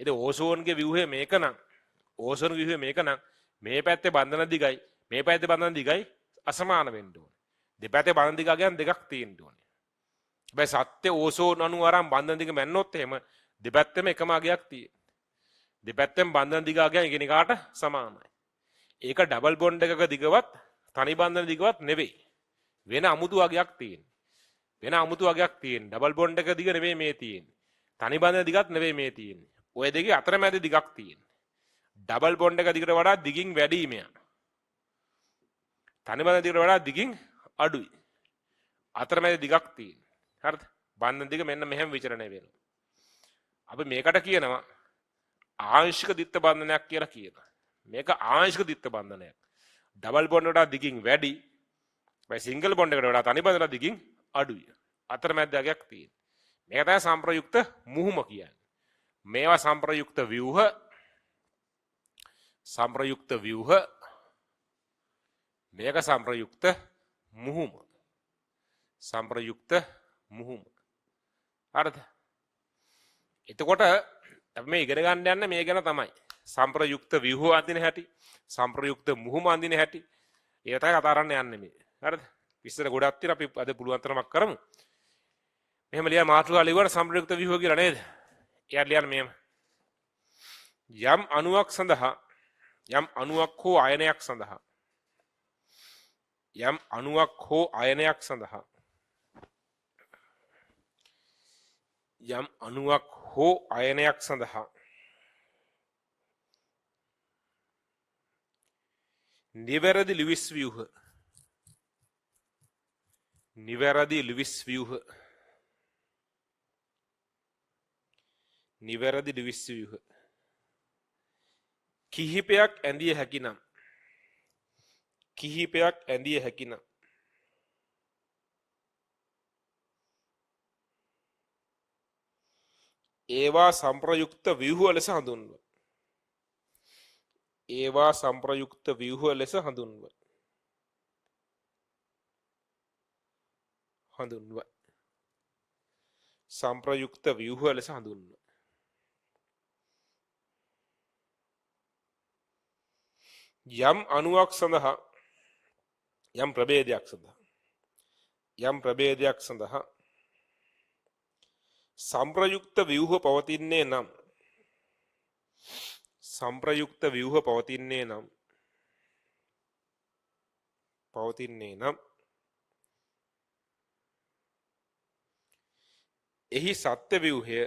ඉතින් ඕසෝන්ගේ ව්‍යුහය මේක නම් ඕසෝන් ව්‍යුහය මේක නම් මේ පැත්තේ බන්ධන දිගයි මේ පැත්තේ බන්ධන දිගයි අසමාන වෙන්න ඕනේ. දෙපැත්තේ බන්ධන දිග අගයන් දෙකක් තියෙන්න ඕනේ. හැබැයි සත්‍ය ඕසෝන් අණු අරන් බන්ධන දිග මැන්නොත් එහෙම දෙපැත්තෙම එකම අගයක් තියෙනවා. දෙපැත්තෙන් බන්ධන දිග අගයන් එකිනෙකාට සමානයි. ඒක ඩබල් බොන්ඩ් එකක දිගවත් තනි බන්ධන දිගවත් නෙවෙයි. වෙන අමුතු අගයක් තියෙනවා. වෙන අමුතු අගයක් තියෙනවා. ඩබල් බොන්ඩ් එක දිග නෙවෙයි මේ තියෙන්නේ. තනි බන්ධන දිගත් නෙවෙයි මේ තියෙන්නේ. ඔය දෙකේ අතරමැද දිගක් තියෙනවා. ඩබල් බොන්ඩ් එක දිගට වඩා දිගින් වැඩි මෙයා. තනි බන්ධන දිගට වඩා දිගින් අඩුයි. අතරමැද දිගක් තියෙනවා. හරිද? බන්ධන දිග මෙන්න මෙහෙම විචරණය වෙනවා. අපි මේකට කියනවා ආංශික දිත්ත බන්ධනයක් කියලා කියනවා. මේක ආංශික දිත්ත බන්ධනයක්. ඩබල් බොන්ඩ් වලට දිගින් වැඩි. බයි සිංගල් බොන්ඩ් එකට වඩා තනි බන්ධන දිගින් අඩුයි. අතරමැද අගයක් තියෙනවා. මේක තමයි සම්ප්‍රයුක්ත මුහුම කියන්නේ. මේවා සම්ප්‍රයුක්ත ව්‍යුහ මේක සම්ප්‍රයුක්ත මුහුම. සම්ප්‍රයුක්ත මුහුම. හරිද? එතකොට අපි මේ ඉගෙන ගන්න යන්නේ මේ ගැන තමයි. සම්ප්‍රයුක්ත ව්‍යුහ අඳින හැටි, සම්ප්‍රයුක්ත මුහුම අඳින හැටි. ඒක තමයි කතා කරන්න යන්නේ මේ. හරිද? විස්තර ගොඩක් තියෙනවා අපි අද පුළුවන් තරමක් කරමු. මෙහෙම ලියන මාතෘකාව ලියවන සම්ප්‍රයුක්ත ව්‍යුහ කියලා නේද? එයාට ලියන්න මෙහෙම. යම් අණුවක් සඳහා යම් අණුවක් හෝ අයනයක් සඳහා යම් අණුවක් හෝ අයනයක් සඳහා යම් අණුවක් හෝ අයනයක් සඳහා නිවැරදි ලිවිස් ව්‍යුහ නිවැරදි ලිවිස් ව්‍යුහ නිවැරදි ලිවිස් ව්‍යුහ කිහිපයක් ඇඳිය හැකිනම් කිහිපයක් ඇඳිය හැකිනම් ඒවා සම්ප්‍රයුක්ත ව්‍යුහ ලෙස හඳුන්වයි. ඒවා සම්ප්‍රයුක්ත ව්‍යුහ ලෙස හඳුන්වයි. සම්ප්‍රයුක්ත ව්‍යුහ ලෙස හඳුන්වයි. යම් අණුවක් සඳහා යම් ප්‍රභේදයක් සඳහා සම්ප්‍රයුක්ත ව්‍යුහ පවතින්නේ නම් එහි සත්‍ය ව්‍යුහය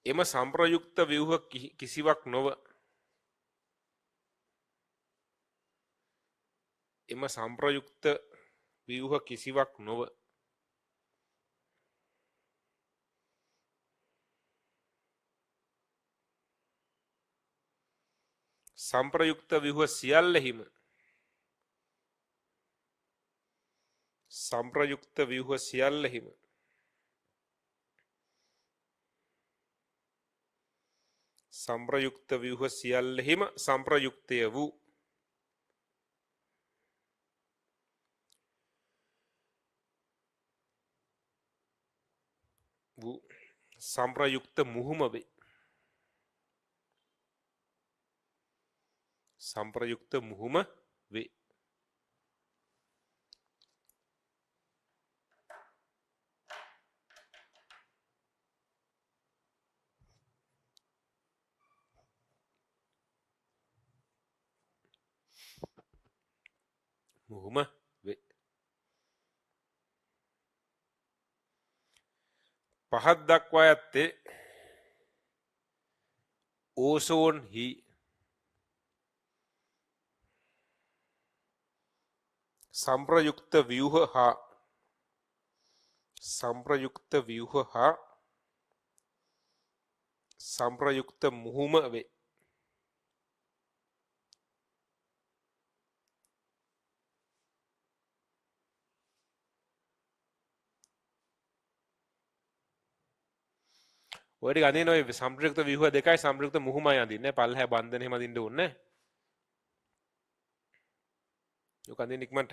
එම සම්ප්‍රයුක්ත ව්‍යුහ කිසිවක් නොව එම සම්ප්‍රයුක්ත ව්‍යුහ කිසිවක් නොව සම්ප්‍රයුක්ත ව්‍යුහ සියල්ලෙහිම සම්ප්‍රයුක්ත ව්‍යුහ සියල්ලෙහිම සම්ප්‍රයුක්ත ව්‍යුහ සියල්ලෙහිම සම්ප්‍රයුක්තය වූ සම්ප්‍රයුක්ත මුහුම වේ. සම්ප්‍රයුක්ත මුහුම වේ. මුහුම වේ. පහත් දක්වා ඇත්තේ ඕසෝන්හි සම්ප්‍රයුක්ත ව්‍යුහ හා සම්ප්‍රයුක්ත මුහුම වේ. ඔය ටික අඳින්න ඔය සම්ප්‍රයුක්ත ව්‍යුහ දෙකයි සම්ප්‍රයුක්ත මුහුමයි අඳින්නේ. පල්ලෙහා බන්ධන එහෙම අඳින්න ඕනේ නැහැ. ඔක අඳින්න ඉක්මනට.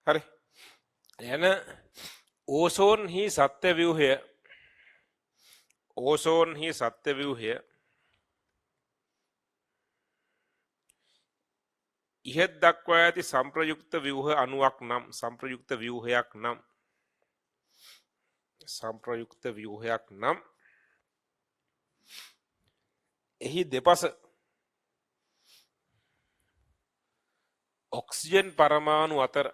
හරි. එන ඕසෝන්හි සත්‍ය ව්‍යුහය ඉහත දක්වා ඇති සම්ප්‍රයුක්ත ව්‍යුහ අණුවක් නම් සම්ප්‍රයුක්ත ව්‍යුහයක් නම් එහි දෙපස ඔක්සිජන් පරමාණු අතර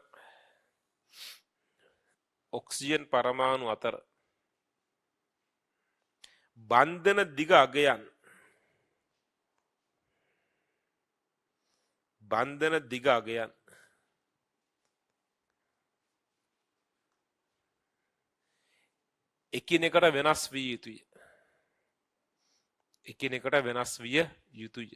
බන්ධන දිග අගයන් එකිනෙකට වෙනස් විය යුතුය.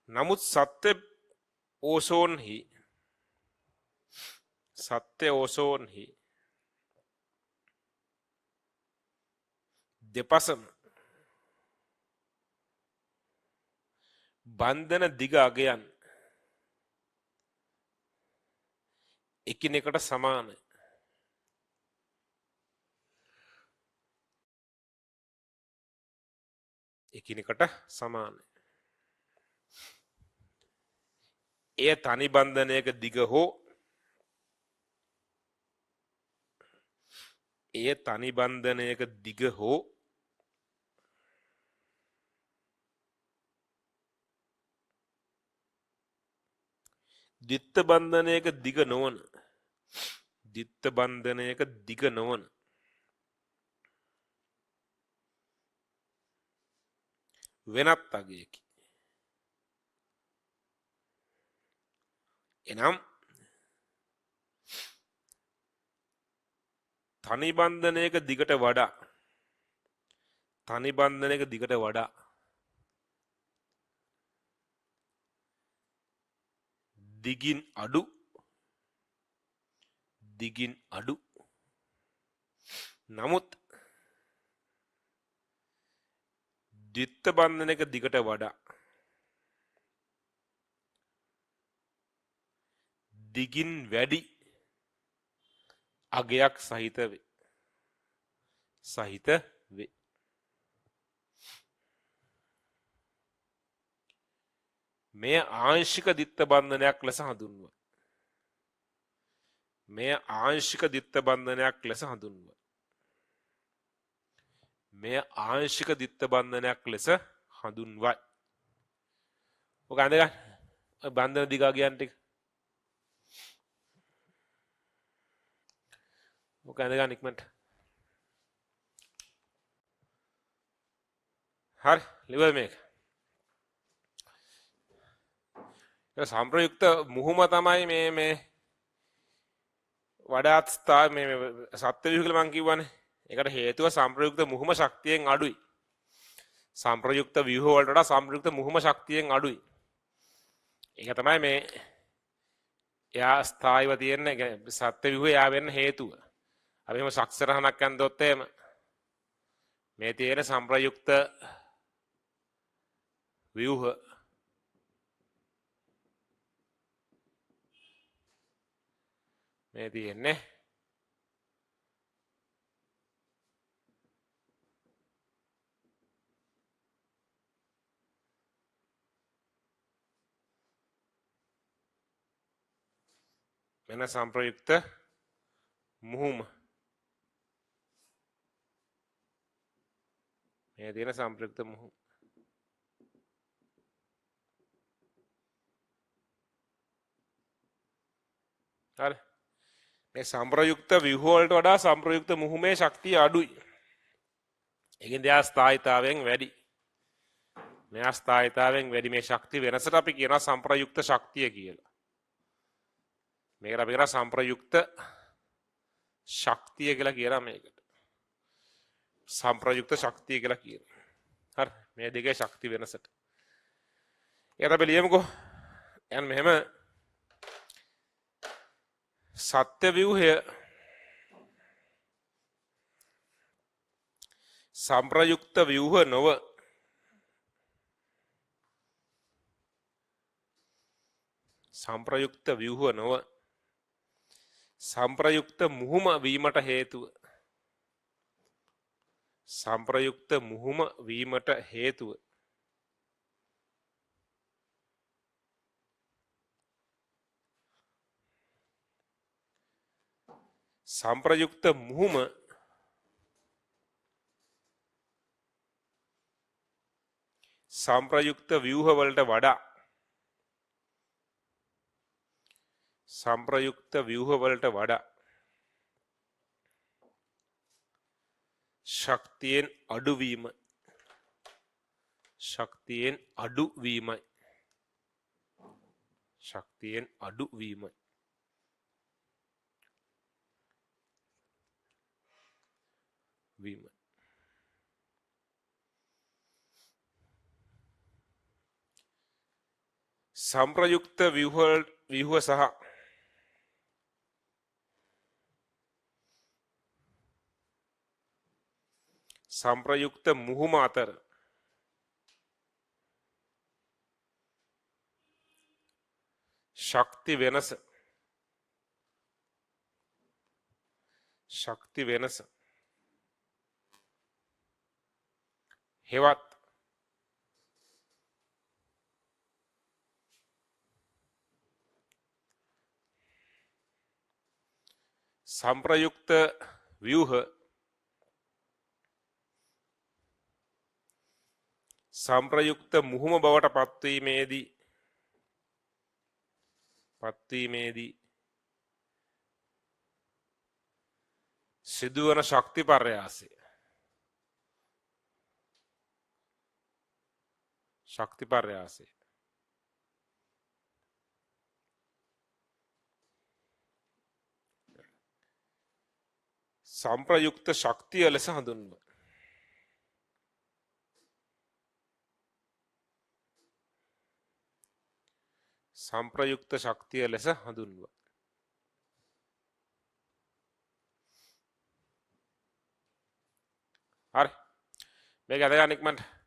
නමුත් සත්‍ය ඕසෝන්හි දෙපසම බන්ධන දිග අගයන් එකිනෙකට සමානයි. එය තනි බන්ධනයක දිග හෝ ද්විත්ව බන්ධනයක දිග නොවන වෙනත් අගයකි. එනම් තනි බන්ධනයක දිගට වඩා දිගින් අඩු නමුත් ද්විත්ව බන්ධනයක දිගට වඩා දිගින් වැඩි අගයක් සහිත වේ. මෙය ආංශික ද්විත්ව බන්ධනයක් ලෙස හඳුන්වයි. ඔක අඳගන්න බන්ධන දිගාගයන් ටික. ඔක අඳගන්න ඉක්මනට. හරි ලිවල් මේක. සම්ප්‍රයුක්ත මුහුම තමයි මේ වඩාත් සත්‍ය ව්‍යුහ කියලා මං කිව්වනේ. ඒකට හේතුව සම්ප්‍රයුක්ත මුහුම ශක්තියෙන් අඩුයි. සම්ප්‍රයුක්ත ව්‍යුහ වලට වඩා සම්ප්‍රයුක්ත මුහුම ශක්තියෙන් අඩුයි. ඒක තමයි මේ එයා ස්ථායිව තියෙන සත්‍ය ව්‍යුහ එයා වෙන්න හේතුව. අපි එහෙම සක්සරහනක් යන්දොත් එහෙම මේ තියෙන සම්ප්‍රයුක්ත ව්‍යුහ මේ තියෙන්නේ මෙන්න සම්ප්‍රයුක්ත මුහුම. මේ තියෙන සම්ප්‍රයුක්ත මුහුම. හරි. මේ සම්ප්‍රයුක්ත ව්‍යුහ වලට වඩා සම්ප්‍රයුක්ත මුහුමේ ශක්තිය අඩුයි. ඒකෙන් දෙයා ස්ථායීතාවයෙන් වැඩි. මෙයා ස්ථායීතාවයෙන් වැඩි. මේ ශක්තිය වෙනසට අපි කියනවා සම්ප්‍රයුක්ත ශක්තිය කියලා. මේකට අපි කියනවා සම්ප්‍රයුක්ත ශක්තිය කියලා කියනවා මේකට. සම්ප්‍රයුක්ත ශක්තිය කියලා කියනවා. හරි. මේ දෙකේ ශක්ති වෙනසට. ඒකට අපි ලියමුකෝ. එහෙනම් මෙහෙම සත්‍ය ව්‍යුහය සම්ප්‍රයුක්ත ව්‍යුහ නොව සංප්‍රයුක්ත ව්‍යුහ නොව සංප්‍රයුක්ත මුහුම වීමට හේතුව සංප්‍රයුක්ත මුහුම වීමට හේතුව සංප්‍රයුක්ත මුහුම සංප්‍රයුක්ත ව්‍යුහ වලට වඩා සංප්‍රයුක්ත ව්‍යුහ වලට වඩා ශක්තියෙන් අඩුවීම ශක්තියෙන් අඩුවීමයි ශක්තියෙන් අඩුවීමයි වීම සංප්‍රයුක්ත ව්‍යුහ සහ සංප්‍රයුක්ත මුහුම අතර ශක්ති වෙනස හෙවත් සංප්‍රයුක්ත ව්‍යුහ සංප්‍රයුක්ත මුහුම බවට පත්වීමේදී සිදුවන ශක්ති පර්යාසය සංප්‍රයුක්ත ශක්තිය ලෙස හඳුන්වයි සංප්‍රයුක්ත ශක්තිය ලෙස හඳුන්වයි හරි මේක අද ගන්න ඉක්මනට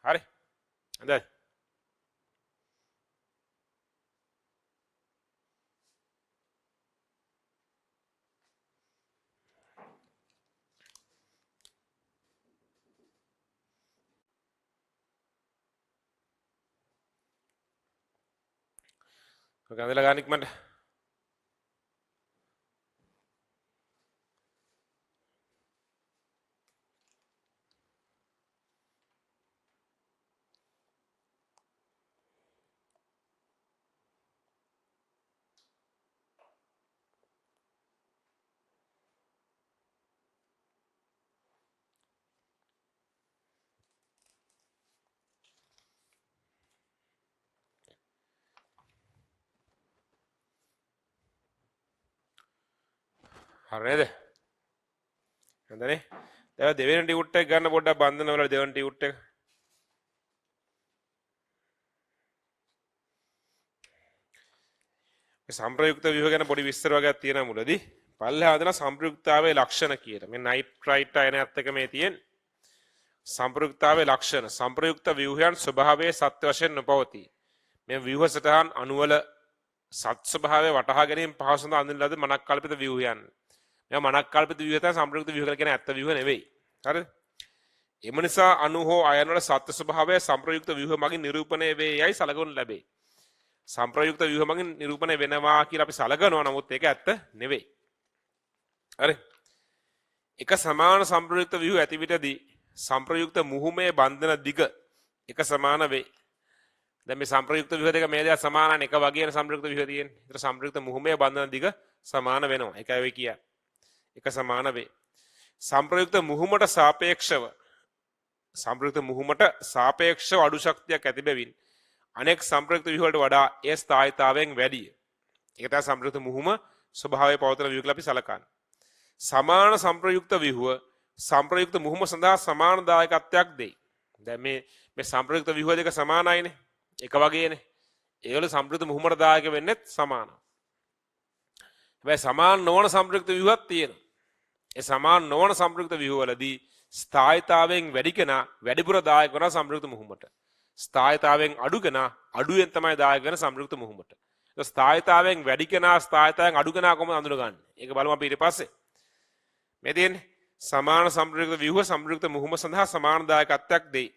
හරි හොඳයි ඔක අදලා ගන්න ඉක්මනට හරි නේද හොඳනේ දැන් දෙවෙනි ටියුට් එක ගන්න පොඩ්ඩක් බන්ධන වල දෙවෙනි ටියුට් එක සංප්‍රයුක්ත ව්‍යුහ ගැන පොඩි විස්තර වගේක් තියෙනවා මුලදී පල්ලෙහා හදන සංප්‍රයුක්තතාවයේ ලක්ෂණ කියලා මේ නයිට්‍රයිට් අයනයත් එක මේ තියෙන සංප්‍රයුක්තතාවයේ ලක්ෂණ සංප්‍රයුක්ත ව්‍යුහයන් ස්වභාවයේ සත්‍ය වශයෙන් නොපවතී මේ ව්‍යුහ සටහන් අණුවල සත් ස්වභාවය වටහා ගැනීම පහසුම අඳින ලද මනක්කල්පිත ව්‍යුහයන් මේවා මනක්කල්පිත ව්‍යුහ තමයි සංප්‍රයුක්ත ව්‍යුහ කියලා කියන්නේ ඇත්ත ව්‍යුහ නෙවෙයි හරිද එම නිසා අණු හෝ අයන වල සත්‍ය ස්වභාවය සංප්‍රයුක්ත ව්‍යුහ මගින් නිරූපණය වේ යයි සලකනු ලැබේ සංප්‍රයුක්ත ව්‍යුහ මගින් නිරූපණය වෙනවා කියලා අපි සලකනවා නමුත් ඒක ඇත්ත නෙවෙයි හරි එක සමාන සංප්‍රයුක්ත ව්‍යුහ ඇති විටදී සංප්‍රයුක්ත මුහුමේ බන්ධන දිග එක සමාන වේ දැන් මේ සංප්‍රයුක්ත ව්‍යුහ දෙක මේ දෙක සමානයි එක වගේන සංප්‍රයුක්ත ව්‍යුහ තියෙන්නේ. ඒතර සංප්‍රයුක්ත මුහුමේ බන්ධන දිග සමාන වෙනවා. ඒකයි ඔය කියන්නේ. එක සමාන වේ. සංප්‍රයුක්ත මුහුමට සාපේක්ෂව අඩු ශක්තියක් ඇති බැවින් අනෙක් සංප්‍රයුක්ත ව්‍යුහ වලට වඩා ඒ ස්ථායීතාවයෙන් වැඩිය. ඒක තමයි සංප්‍රයුක්ත මුහුම ස්වභාවය පවතන ව්‍යුහ කියලා අපි සලකන්නේ. සමාන සංප්‍රයුක්ත ව්‍යුහ සංප්‍රයුක්ත මුහුම සඳහා සමාන දායකත්වයක් දෙයි. දැන් මේ සංප්‍රයුක්ත ව්‍යුහ දෙක සමානයිනේ. එක වගේනේ. ඒවල සංප්‍රයුක්ත මුහුමට දායක වෙන්නේ සමානයි. හැබැයි සමාන නොවන සංප්‍රයුක්ත ව්‍යුහක් තියෙනවා. ඒ සමාන නොවන සංප්‍රයුක්ත ව්‍යුහ වලදී ස්ථායීතාවයෙන් වැඩි කෙනා වැඩිපුර දායක වෙනවා සංප්‍රයුක්ත මුහුමට. ස්ථායීතාවයෙන් අඩු කෙනා අඩුවෙන් තමයි දායක වෙන සංප්‍රයුක්ත මුහුමට. ඒක ස්ථායීතාවයෙන් වැඩි කෙනා ස්ථායීතාවයෙන් අඩු කෙනා කොහොමද අඳුනගන්නේ? ඒක බලමු අපි ඊට පස්සේ. මේ තියෙන්නේ සමාන සංප්‍රයුක්ත ව්‍යුහ සංප්‍රයුක්ත මුහුම සඳහා සමාන දායකත්වයක් දෙයි.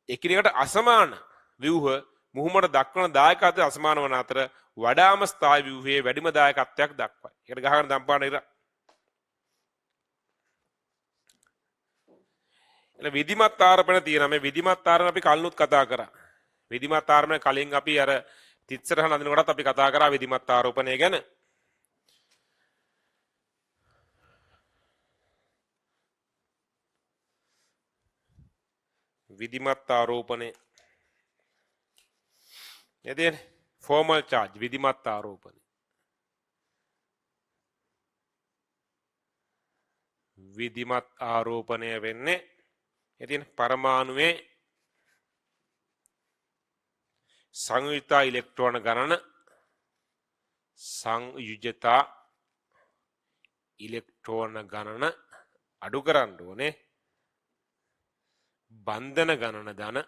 එකිනෙකට අසමාන ව්‍යුහ මුහුමට දක්වන දායකත්වය අසමාන වන අතර වඩාම ස්ථායි ව්‍යුහයේ වැඩිම දායකත්වයක් දක්වයි. ඒකට ගහගෙන දම්පාන ඉර. එළ විධිමත් ආරෝපණ තියෙනවා. මේ විධිමත් ආරෝපණ අපි කලිනුත් කතා කරා. විධිමත් ආරෝපණ කලින් අපි අර තිත්සරහන අඳිනකොටත් අපි කතා කරා විධිමත් ආරෝපණය ගැන. විධිමත් ආරෝපණය එදෙන ෆෝමල් චාර්ජ් විධිමත් ආරෝපණය විධිමත් ආරෝපණය වෙන්නේ එතින් පරමාණුවේ සංයුක්ත ඉලෙක්ට්‍රෝන ගණන සංයුජතා ඉලෙක්ට්‍රෝන ගණන අඩු කරන්න ඕනේ බන්ධන ගණන ධන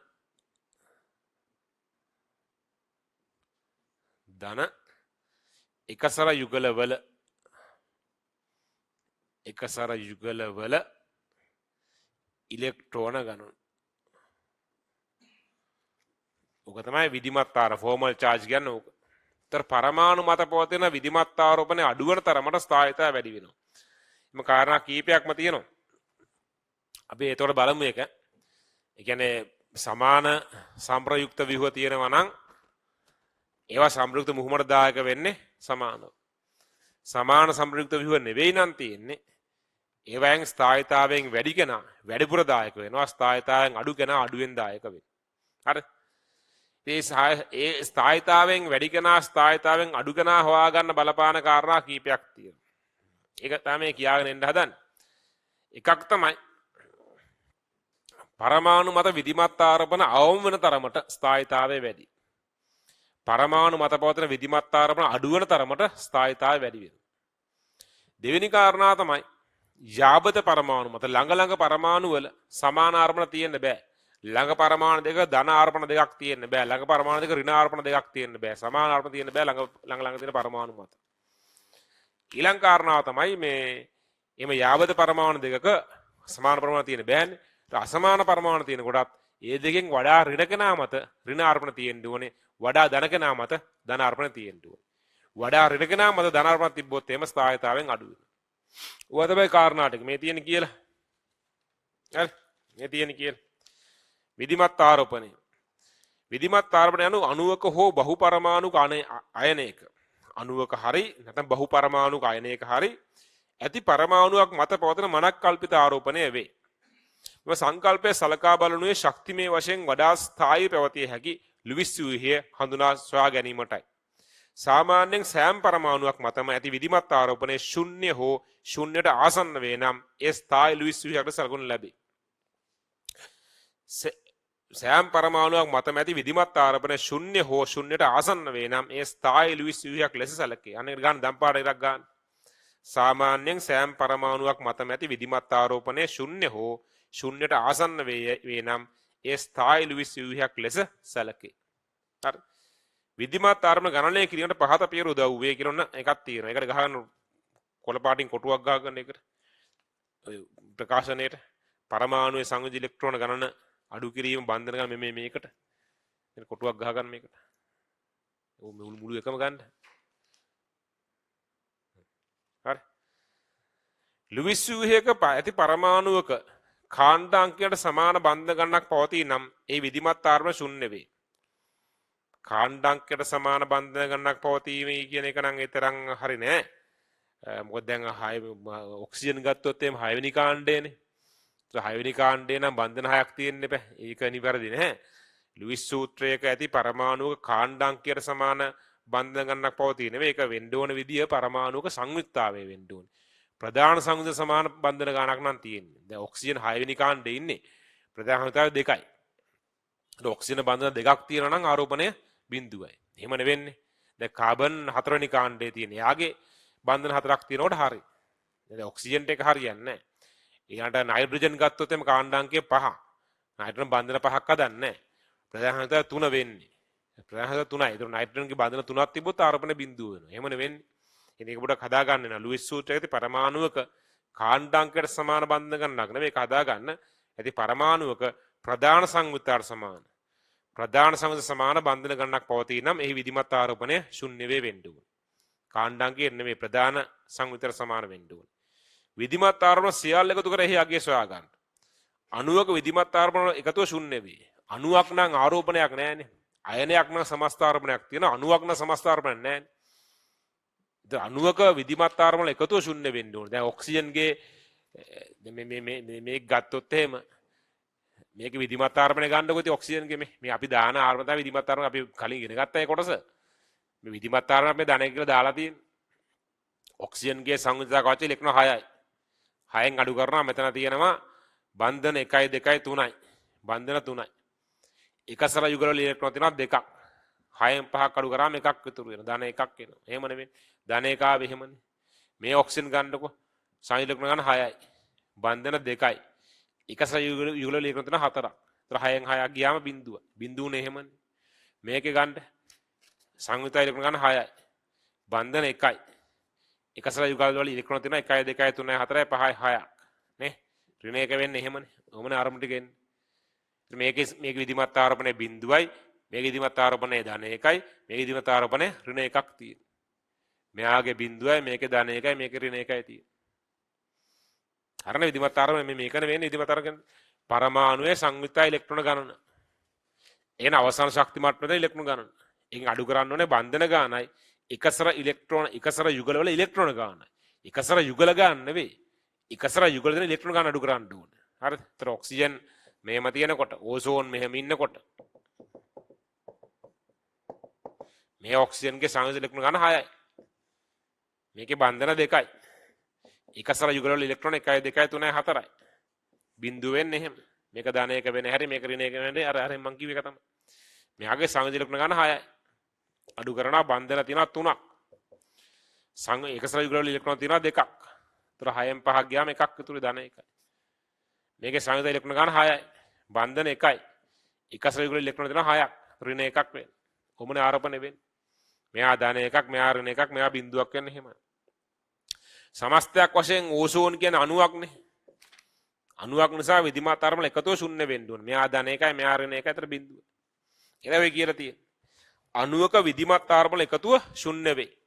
එකසර යුගලවල ඉලෙක්ට්‍රෝන ගණන. ඕක තමයි විධිමත් ආර ෆෝමල් චාර්ජ් කියන්නේ ඕක. ඒතර පරමාණු මත පවතින විධිමත් ආරෝපණය අඩු වෙන තරමට ස්ථායීතාවය වැඩි වෙනවා. එම කාරණා කීපයක්ම තියෙනවා. අපි ඒතකොට බලමු එක. ඒ කියන්නේ සමාන සංප්‍රයුක්ත ව්‍යුහ තියෙනවා නම් ඒවා සංප්‍රයුක්ත මුහුමට දායක වෙන්නේ සමානව. සමාන සංප්‍රයුක්ත ව්‍යුහ නෙවෙයි නම් තියෙන්නේ ඒවයින් ස්ථායීතාවයෙන් වැඩි කෙනා වැඩිපුර දායක වෙනවා. ස්ථායීතාවයෙන් අඩු කෙනා අඩුවෙන් දායක වෙනවා. හරි. ඒ ස්ථායීතාවයෙන් වැඩි කෙනා ස්ථායීතාවයෙන් අඩු කෙනා හොයාගන්න බලපාන කාරණා කීපයක් තියෙනවා. ඒක තමයි කියාගෙන එන්න හදන්නේ. එකක් තමයි පරමාණු මත විධිමත් ආරෝපණ අවම වෙන තරමට ස්ථායීතාවය වැඩි. පරමාණු මත පවතින විධිමත් ආරෝපණ අඩු වෙන තරමට ස්ථායීතාවය වැඩි වෙනවා. දෙවෙනි කාරණා තමයි යාබත පරමාණු මත ළඟ පරමාණු වල සමාන ආරෝපණ තියෙන්න බෑ. ළඟ පරමාණු දෙක ධන ආරෝපණ දෙකක් තියෙන්න බෑ. ළඟ පරමාණු දෙක ඍණ ආරෝපණ දෙකක් තියෙන්න බෑ. සමාන ආරෝපණ තියෙන්න බෑ ළඟ තියෙන පරමාණු මත. ඊළඟ කාරණාව තමයි මේ එම යාබත පරමාණු දෙකක සමාන පරමාණු තියෙන්න බෑනේ. අසමාන පරමාණු තියෙන කොටත් ඒ දෙකෙන් වඩා ඍණ කෙනා මත ඍණ ආරෝපණ තියෙන්න ඕනේ. වඩා ධන කෙනා මත ධන ආරෝපණ තියෙන්න ඕනේ. වඩා ඍණ කෙනා මත ධන ආරෝපණ තිබ්බොත් එම ස්ථායීතාවයෙන් අඩු වෙනවා. ඔය තමයි කාරණා ටික මේ තියෙන කියලා. හරි. මේ තියෙන කියලා. විධිමත් ආරෝපණය. විධිමත් ආරෝපණය අනුව අණුවක හෝ බහු පරමාණුක අයනයක. අණුවක හරි නැත්නම් බහු පරමාණුක අයනයක හරි ඇති පරමාණුවක් මත පවතින මනක් කල්පිත ආරෝපණය වේ. මේ සංකල්පය සලකා බලනුයේ ශක්තිමය වශයෙන් වඩා ස්ථායී පැවතිය හැකි ලුයිස් ව්‍යුහය හඳුනා සොයා ගැනීමටයි. සාමාන්‍යයෙන් සෑම පරමාණුවක් මතම ඇති විධිමත් ආරෝපණය ශුන්‍ය හෝ ශුන්‍යයට ආසන්න වේ නම් ඒ ස්ථායී ලුයිස් ව්‍යුහයකට සලකනු ලැබේ. සෑම පරමාණුවක් මතම ඇති විධිමත් ආරෝපණය ශුන්‍ය හෝ ශුන්‍යයට ආසන්න වේ නම් ඒ ස්ථායී ලුයිස් ව්‍යුහයක් ලෙස සැලකේ. අනේ ගන්න දම්පාඩ ඉරක් ගන්න. සාමාන්‍යයෙන් සෑම පරමාණුවක් මතම ඇති විධිමත් ආරෝපණය ශුන්‍ය හෝ ශුන්‍යයට ආසන්න වේ නම් ඒ ස්ථායී ලුයිස් ව්‍යුහයක් ලෙස සැලකේ. හරි. විධිමත් ආරෝපණ ගණනය කිරීමට පහත පියවර උදව් වේ කියලා එකක් තියෙනවා. ඒකට ගහන කොළ පාටින් කොටුවක් ගහගන්න එකට. ඔය ප්‍රකාශනයේට පරමාණුවේ සංයුජ ඉලෙක්ට්‍රෝන ගණන අඩු කිරීම බන්ධන ගන්න මේකට. එතන කොටුවක් ගහගන්න මේකට. ඔව් මුළු එකම ගන්න. හරි. ලුයිස් ව්‍යුහයක ඇති පරමාණුවක කාණ්ඩාංකයට සමාන බන්ධ ගණනක් පවතී නම් ඒ විධිමත් ආරෝපණ ශුන්‍ය වේ. කාණ්ඩාංකයට සමාන බන්ධන ගණනක් පවතීමයි කියන එක නම් ඒ තරම් හරි නෑ. මොකද දැන් ඔක්සිජන් ගත්තොත් එම් 6 වෙනි කාණ්ඩයනේ. ඒ 6 වෙනි කාණ්ඩේ නම් බන්ධන 6ක් තියෙන්න බෑ. ඒක නිවැරදි නෑ. ලුයිස් සූත්‍රයක ඇති පරමාණුක කාණ්ඩාංකයට සමාන බන්ධන ගණනක් පවතින නෙවෙයි. ඒක වෙන්න ඕන විදිය පරමාණුක සංයුක්තාවය වෙන්න ඕනේ. ප්‍රධාන සංයුත සමාන බන්ධන ගණනක් නම් තියෙන්නේ. දැන් ඔක්සිජන් 6 වෙනි කාණ්ඩේ ඉන්නේ. ප්‍රධාන සංයුතාවය 2යි. ඒක ඔක්සිජන් බන්ධන දෙකක් තියෙනවා නම් ආරෝපණය බිඳුවයි. එහෙම නෙවෙන්නේ. දැන් කාබන් 4 වෙනි කාණ්ඩේ තියෙන. යාගේ බන්ධන 4ක් තියෙනකොට හරි. දැන් ඔක්සිජන්ට එක හරියන්නේ නැහැ. ඊළඟට නයිට්‍රජන් ගත්තොත් එම කාණ්ඩාංකය 5. නයිට්‍රජන් බන්ධන 5ක් හදන්නේ නැහැ. ප්‍රධාන සංයුතාවය 3 වෙන්නේ. ප්‍රධාන සංයුතාවය 3යි. ඒක නයිට්‍රජන්ගේ බන්ධන 3ක් තිබ්බොත් ආරෝපණය බිඳුව වෙනවා. එහෙම නෙවෙන්නේ. ඉතින් ඒක පොඩක් හදා ගන්න වෙනවා. ලුයිස් සූත්‍රයේ ඇති පරමාණුවක කාණ්ඩාංකයට සමාන බන්ධන ගණනක් නෙවෙයි. ඒක හදා ගන්න. ඇති පරමාණුවක ප්‍රධාන සංයුතාවට සමාන. ප්‍රධාන සංයුත සමාන බන්ධන ගණනක් පවතී නම් එහි විධිමත් ආරෝපණය ශුන්‍ය වේ වෙන්න ඕනේ. කාණ්ඩාංකයේ නෙවෙයි ප්‍රධාන සංයුතයට සමාන වෙන්න ඕනේ. විධිමත් ආරෝපණ සියල්ල එකතු කර එහි අගය සොයා ගන්න. අණුවක විධිමත් ආරෝපණ එකතුව ශුන්‍ය වේ. අණුවක් නම් ආරෝපණයක් නැහැනේ. අයනයක් නම් සමස්ත ආරෝපණයක් තියෙනවා. අණුවක් නම් සමස්ත ආරෝපණයක් නැහැනේ. ඉතින් අණුවක විධිමත් ආරෝපණ එකතුව ශුන්‍ය වෙන්න ඕනේ. දැන් ඔක්සිජන්ගේ මේ ගත්තොත් එහෙම මේක විධිමත් ආරෝපණය ගන්නකො ඉතින් ඔක්සිජන්ගේ මේ අපි දාන ආරෝපණ තමයි විධිමත් ආරෝපණ අපි කලින් ඉගෙන ගත්තා ඒ කොටස. මේ විධිමත් ආරෝපණ මේ ධනය කියලා දාලා තියෙන්නේ. ඔක්සිජන්ගේ සංයුතික කවචය ඉලෙක්ට්‍රෝන 6යි. 6න් අඩු කරනවා මෙතන තියෙනවා බන්ධන 1යි 2යි 3යි. බන්ධන 3යි. එකසර යුගල වල ඉලෙක්ට්‍රෝන තියෙනවා 2ක්. 6න් 5ක් අඩු කරාම එකක් ඉතුරු වෙනවා. ධන 1ක් එනවා. එහෙම නෙවෙයි. ධන 1 ආවේ එහෙමනේ. මේ ඔක්සිජන් ගන්නකො සංයුතික ඉලෙක්ට්‍රෝන ගන්න 6යි. බන්ධන 2යි. එකසර යුගල වල ඉලෙක්ට්‍රෝන තියෙනවා 4ක්. ඒතර 6න් 6ක් ගියාම බිඳුව. බිඳුවනේ එහෙමනේ. මේකේ ගන්න සංයුතික ඉලෙක්ට්‍රෝන ගන්න 6යි. බන්ධන 1යි. එකසර යුගල වල ඉලෙක්ට්‍රෝන තියෙනවා 1යි 2යි 3යි 4යි 5යි 6ක් නේ ඍණ එක වෙන්නේ එහෙමනේ ඔමනේ ආරම්භ ටික එන්නේ මේක විධිමත් ආරෝපණය බිඳුවයි මේක විධිමත් ආරෝපණය ධන 1යි මේක විධිමත් ආරෝපණය ඍණ 1ක් තියෙනවා මෙයාගේ බිඳුවයි මේකේ ධන 1යි මේකේ ඍණ 1යි තියෙනවා හරිනේ විධිමත් ආරෝපණය මේකනේ වෙන්නේ විධිමත් ආරෝපණය පරමාණුවේ සංයුක්ත ඉලෙක්ට්‍රෝන ගණන එන අවසාන ශක්ති මට්ටමේ ඉලෙක්ට්‍රෝන ගණන එකින් අඩු කරන්න ඕනේ බන්ධන ගානයි එකසර ඉලෙක්ට්‍රෝන එකසර යුගල වල ඉලෙක්ට්‍රෝන ගානයි එකසර යුගල ගාන නෙවෙයි එකසර යුගල දෙන ඉලෙක්ට්‍රෝන ගාන අඩු කරන්න ඕනේ හරිද? ඒතර ඔක්සිජන් මෙහෙම තියෙනකොට ඕසෝන් මෙහෙම ඉන්නකොට මේ ඔක්සිජන්ගේ සංයුත ඉලෙක්ට්‍රෝන ගාන 6යි මේකේ බන්ධන 2යි එකසර යුගල වල ඉලෙක්ට්‍රෝන 1යි 2යි 3යි 4යි බිඳුව වෙන්නේ එහෙම මේක ධන 1 වෙන්නේ හැරි මේක ඍණ 1 වෙන්නේ අර මං කිව්ව එක තමයි මෙයාගේ සංයුත ඉලෙක්ට්‍රෝන ගාන 6යි අඩු කරනවා බන්ධන තියෙනවා 3ක් එකසර යුගල වල ඉලෙක්ට්‍රෝන තියෙනවා 2ක්. ඒතර 6න් 5ක් ගියාම එකක් ඉතුරු ධන 1යි. මේකේ සංයුත ඉලෙක්ට්‍රෝන ගන්න 6යි. බන්ධන 1යි. එකසර යුගල ඉලෙක්ට්‍රෝන තියෙනවා 6ක්. ඍණ 1ක් වෙන්නේ. කොමුනේ ආරෝපණය වෙන්නේ. මෙයා ධන 1ක්, මෙයා ඍණ 1ක්, මෙයා බිඳුවක් වෙන්නේ එහෙමයි. සමස්තයක් වශයෙන් ඕසෝන් කියන අණුවක්නේ. අණුවක් නිසා විධිමත් ආරෝපණ එකතෝ ශුන්‍ය වෙන්න ඕනේ. මෙයා ධන 1යි, මෙයා ඍණ 1යි අතර බිඳුව. එනවා වෙයි කියලා තියෙන්නේ. අණුවක විධිමත් ආරෝපණ එකතුව ශුන්‍ය වෙයි.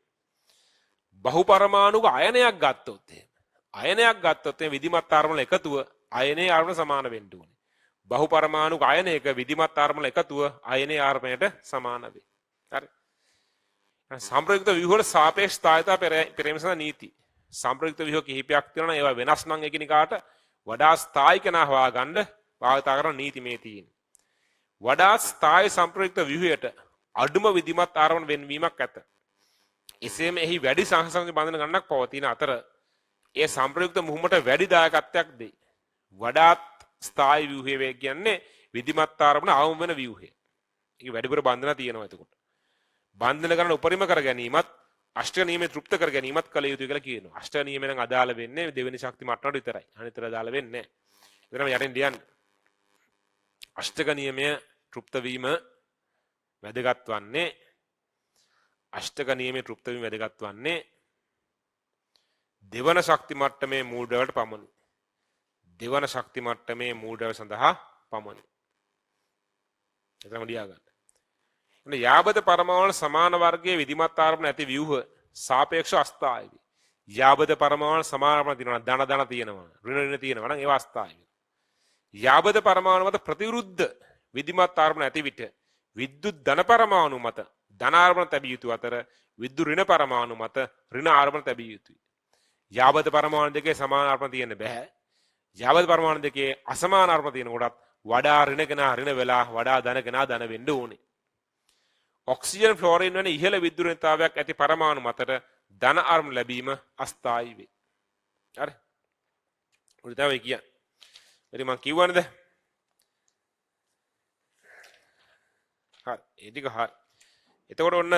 බහුපරමාණුක අයනයක් ගත්තොත් එහෙම විධිමත් ආරෝපණ එකතුව අයනයේ ආරෝපණ සමාන වෙන්න ඕනේ. බහුපරමාණුක අයනයක විධිමත් ආරෝපණ එකතුව අයනයේ ආරෝපණයට සමාන වේ. හරි. සම්ප්‍රයුක්ත ව්‍යුහ වල සාපේක්ෂතාවයතා පෙරේමසන නීති. සම්ප්‍රයුක්ත ව්‍යුහ කිහිපයක් තියෙනවා. ඒවා වෙනස් නම් එකිනෙකාට වඩා ස්ථායි කෙනා හොයාගන්න භාවිත කරන නීති මේ තියෙන්නේ. වඩා ස්ථායි සම්ප්‍රයුක්ත ව්‍යුහයට අඩුම විධිමත් ආරෝපණ වෙනවීමක් ඇත. එසේම එහි වැඩි සංසංග බන්ධන ගණනක් පවතින අතර ඒ සම්ප්‍රයුක්ත මුහුමට වැඩි දායකත්වයක් දෙයි. වඩාත් ස්ථායි ව්‍යුහය වේ කියන්නේ විධිමත් ආරෝපණ අවම වෙන ව්‍යුහය. ඒක වැඩිපුර බන්ධන තියෙනවා එතකොට. බන්ධන ගණන උපරිම කර ගැනීමත් අෂ්ටක නියමයේ තෘප්ත කර ගැනීමත් කළ යුතුයි කියලා කියනවා. අෂ්ටක නියමය නම් අදාළ වෙන්නේ දෙවෙනි ශක්ති මට්ටමට විතරයි. අනිතර අදාළ වෙන්නේ නැහැ. එතනම යටින් ලියන්න. අෂ්ටක නියමය තෘප්ත වීම වැදගත් වන්නේ අෂ්ටක නියමයේ තෘප්ත වීම වැදගත් වන්නේ දෙවන ශක්ති මට්ටමේ මූල ද්‍රවයට පමණි. දෙවන ශක්ති මට්ටමේ මූල ද්‍රවය සඳහා පමණි. එතනම ලියා ගන්න. එන්නේ යාබද පරමාණු සමාන වර්ගයේ විධිමත් ආරෝපණ ඇති ව්‍යුහ සාපේක්ෂ අස්ථායි. යාබද පරමාණු සමාන ආරෝපණ තියෙනවා ධන තියෙනවා ඍණ ඍණ තියෙනවා නම් ඒවා අස්ථායි. යාබද පරමාණු මත ප්‍රතිවිරුද්ධ විධිමත් ආරෝපණ ඇති විට විද්‍යුත් ධන පරමාණු මත ධන ආරවණ තැබිය යුතු අතර විද්‍යුත් ඍණ පරමාණු මත ඍණ ආරවණ තැබිය යුතුයි. යාබද පරමාණු දෙකේ සමාන ආරවණ තියෙන්න බෑ. යාබද පරමාණු දෙකේ අසමාන ආරවණ තියෙන කොටත් වඩා ඍණ කෙනා ඍණ වෙලා වඩා ධන කෙනා ධන වෙන්න ඕනේ. ඔක්සිජන් ෆ්ලෝරින් වැනි ඉහළ විද්‍යුත් ඍණතාවයක් ඇති පරමාණු මතට ධන ආරවණ ලැබීම අස්ථායී වේ. හරි. උඩ තමයි කියන්නේ. හරි මම කියවන්නද? හරි. ඒ ටික හරි. එතකොට ඔන්න